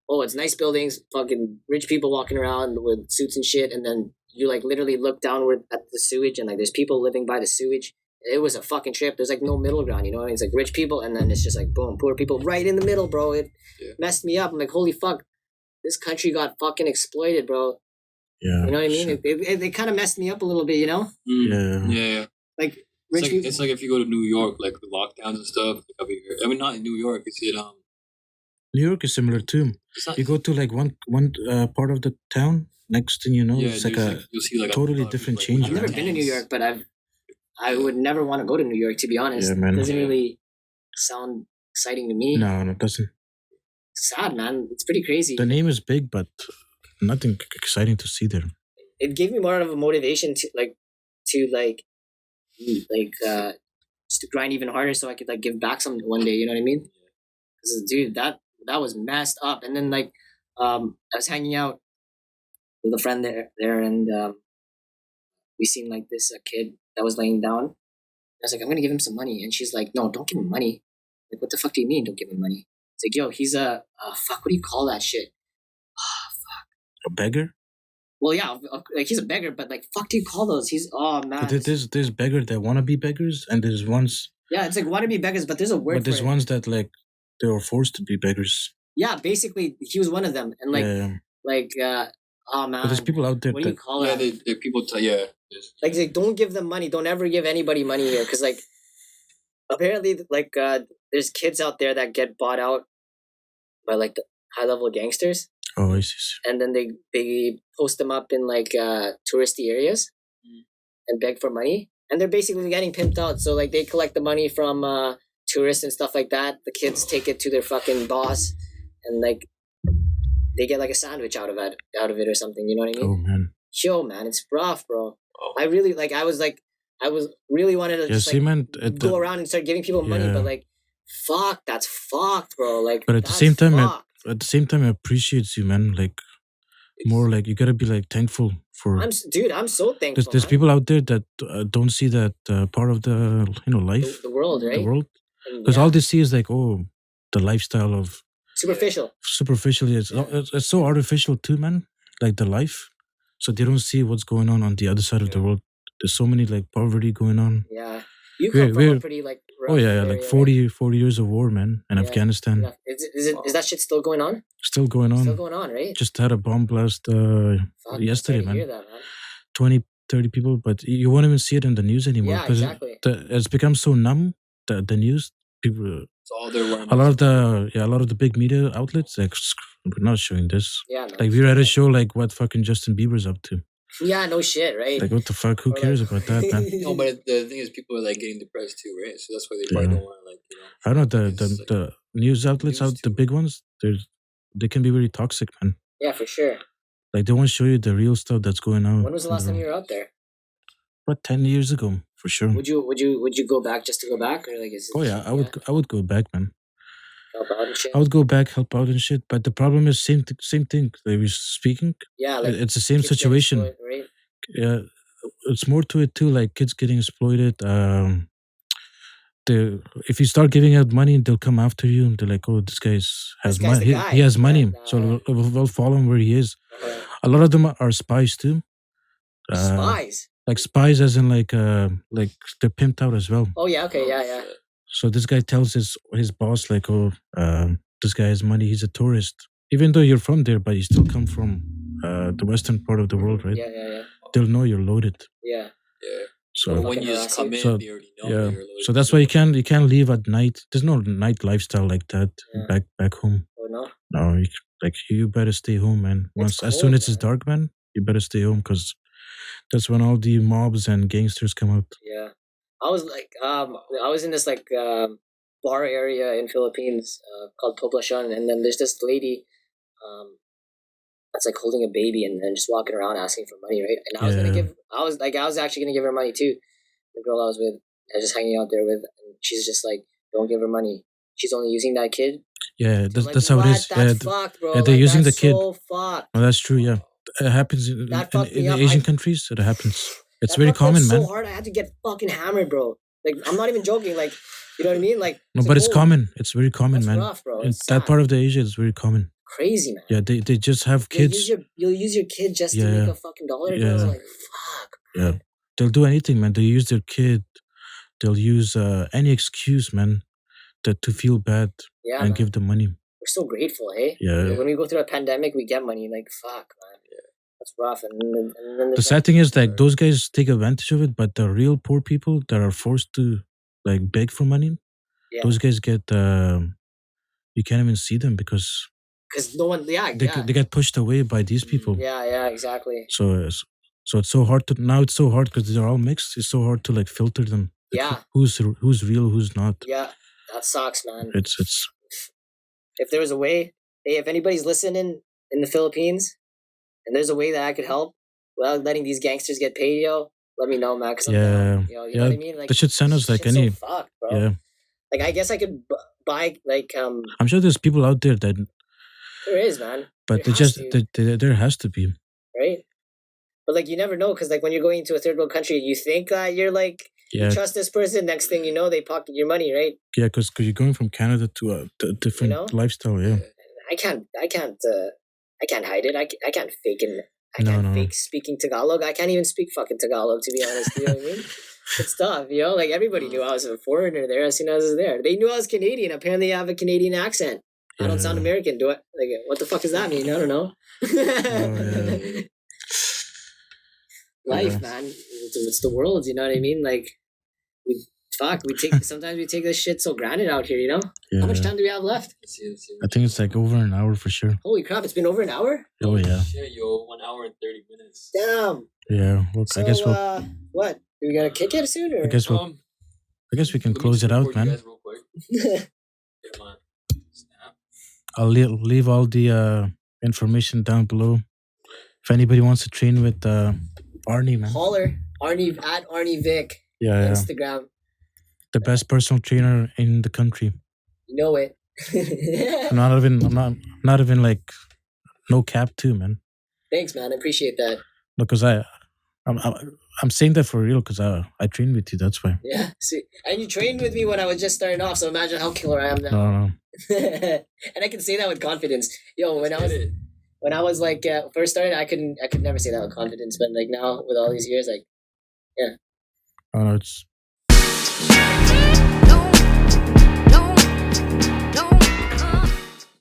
oh, it's nice buildings, fucking rich people walking around with suits and shit, and then you, like, literally look downward at the sewage, and, like, there's people living by the sewage. It was a fucking trip. There's, like, no middle ground, you know what I mean? It's, like, rich people, and then it's just, like, boom, poor people right in the middle, bro. It messed me up. I'm like, holy fuck, this country got fucking exploited, bro. Yeah, you know what I mean? It kind of messed me up a little bit, you know? Yeah. Like, it's like if you go to New York, like the lockdowns and stuff. Like over here. I mean, not in New York. It's in New York is similar too. You go to like one part of the town. Next thing you know, it's like you'll see like totally different change. I've never been to New York, but I would never want to go to New York, to be honest. Yeah, man. It doesn't really sound exciting to me. No, it doesn't. It's sad, man. It's pretty crazy. The name is big, but nothing exciting to see there. It gave me more of a motivation to just to grind even harder so I could like give back some one day. You know what I mean? Because dude, that was messed up. And then like I was hanging out with a friend there, and we seen like this kid that was laying down. I was like, I'm gonna give him some money, and she's like, no, don't give him money. Like, what the fuck do you mean, don't give him money? It's like, yo, he's a fuck. What do you call that shit? A beggar? Well, yeah, like he's a beggar, but like, fuck do you call those? He's, oh man. But there's beggars that want to be beggars, and there's ones. Yeah, it's like want to be beggars, but there's a word. But there's ones that like they were forced to be beggars. Yeah, basically, he was one of them, and like, oh man. But there's people out there. What do you call that? Yeah, people tell Like, don't give them money. Don't ever give anybody money here, because like, apparently, like, there's kids out there that get bought out by like the high level gangsters. Oh, I see. And then they post them up in like touristy areas and beg for money, and they're basically getting pimped out. So like they collect the money from tourists and stuff like that. The kids take it to their fucking boss, and like they get like a sandwich out of it or something. You know what I mean? Oh man. Yo, man, it's rough, bro. I really like. I was really wanted to just like go around and start giving people money, but like, fuck, that's fucked, bro. Like, but at the same time, it appreciates you, man. Like, more like you gotta be like thankful for. I'm so thankful. There's people out there that don't see that part of the life, the world, right? The world. Because all they see is like, oh, the lifestyle of superficial. It's so artificial too, man. Like the life, so they don't see what's going on the other side of the world. There's so many like poverty going on. Yeah, you come from a pretty like rough area, like 40 years of war, man, in Afghanistan. Is that shit still going on? Still going on. Still going on, right? Just had a bomb blast yesterday, man. Hear that, man. 20, 30 people, but you won't even see it in the news anymore. Yeah, exactly. It's become so numb. The news, people, a lot of the big media outlets like we're not showing this. Yeah, man. Like we rather show like what fucking Justin Bieber's up to. Yeah, no shit, right? Like what the fuck? Who cares about that, man? No, but the thing is, people are like getting depressed too, right? So that's why they probably don't want to like. I don't know the news outlets the big ones. They can be very toxic, man. Yeah, for sure. Like they won't show you the real stuff that's going on. When was the last time you were out there? About 10 years ago, for sure. Would you go back just to go back, or like? I would go back, man. Help out and shit. I would go back, help out and shit. But the problem is same thing. They were speaking. Yeah, like it's the same situation. Right? Yeah, it's more to it too. Like kids getting exploited. If you start giving out money, they'll come after you and they're like, "Oh, this guy has money. He has money, so we'll follow him where he is." A lot of them are spies too. Spies. Like spies, as in like they're pimped out as well. Oh yeah, okay, yeah. So this guy tells his boss like, "Oh, this guy has money. He's a tourist. Even though you're from there, but you still come from the western part of the world, right? Yeah. They'll know you're loaded. Yeah. So when you just come in, they already know you're loaded. So that's why you can't leave at night. There's no night lifestyle like that back home. Oh no. No, you better stay home, man. As soon as it's dark, man, you better stay home because that's when all the mobs and gangsters come out. Yeah, I was like, I was in this like bar area in Philippines called Poblacion, and then there's this lady, that's like holding a baby and then just walking around asking for money, right? And I was actually gonna give her money too. The girl I was with, I was just hanging out there with, and she's just like, "Don't give her money. She's only using that kid." Yeah, that's how it is. That's fucked, bro. Yeah, they're using the kid. So fucked. Well, that's true. Yeah, it happens in the Asian countries. It happens. It's very common, man. So hard, I had to get fucking hammered, bro. Like I'm not even joking. Like, you know what I mean? Like no, but it's common. It's very common, man. Rough, bro. In that part of the Asia, it's very common. Crazy, man. Yeah, they just have kids. You'll use your kid just to make a fucking dollar. Yeah. I was like, fuck. Yeah, they'll do anything, man. They'll use their kid. They'll use any excuse, man, to feel bad and give them money. We're so grateful, hey? Yeah. When we go through a pandemic, we get money. Like, fuck, man. Yeah. That's rough. And then the sad thing is, like, those guys take advantage of it, but the real poor people that are forced to, like, beg for money, those guys get, you can't even see them because no one, they get pushed away by these people. Yeah, exactly. So it's so hard it's so hard because they're all mixed. It's so hard to, like, filter them. Like, who's real, who's not. Yeah, that sucks, man. It's if there was a way, hey, if anybody's listening in the Philippines and there's a way that I could help without letting these gangsters get paid, let me know, man. You know what I mean? Like, they should send us like any. So fucked, bro. Like, I guess I could buy like I'm sure there's people out there that. There is, man. But there has to be. Right, but like you never know because like when you're going into a third world country, you think that you're like. You trust this person. Next thing you know, they pocket your money, right? Yeah, because you're going from Canada to a different lifestyle. Yeah, I can't hide it. I can't fake it. I can't fake speaking Tagalog. I can't even speak fucking Tagalog, to be honest. You know what I mean? It's tough, Like everybody knew I was a foreigner there as soon as I was there. They knew I was Canadian. Apparently, I have a Canadian accent. I don't sound American, do I? Like, what the fuck does that mean? I don't know. Life, man. It's the world. You know what I mean? Like. Sometimes we take this shit so granted out here, How much time do we have left? I think it's like over an hour for sure. Holy crap, it's been over an hour? Oh yeah. Shit, 1 hour and 30 minutes. Damn. Yeah, well, so, I guess what? Do we gotta kick it soon or? I guess we can close it out, man. I'll leave all the information down below. If anybody wants to train with Arnie, man. Holler. Arnie at Arnie Vic. Yeah, Instagram. The best personal trainer in the country. You know it. I'm not even like no cap too, man. Thanks, man. I appreciate that. Because I'm saying that for real because I trained with you. That's why. Yeah, see, and you trained with me when I was just starting off. So imagine how killer I am now. No. And I can say that with confidence. Yo, when I was like first starting, I could never say that with confidence. But like now, with all these years, like, yeah. Oh, no, it's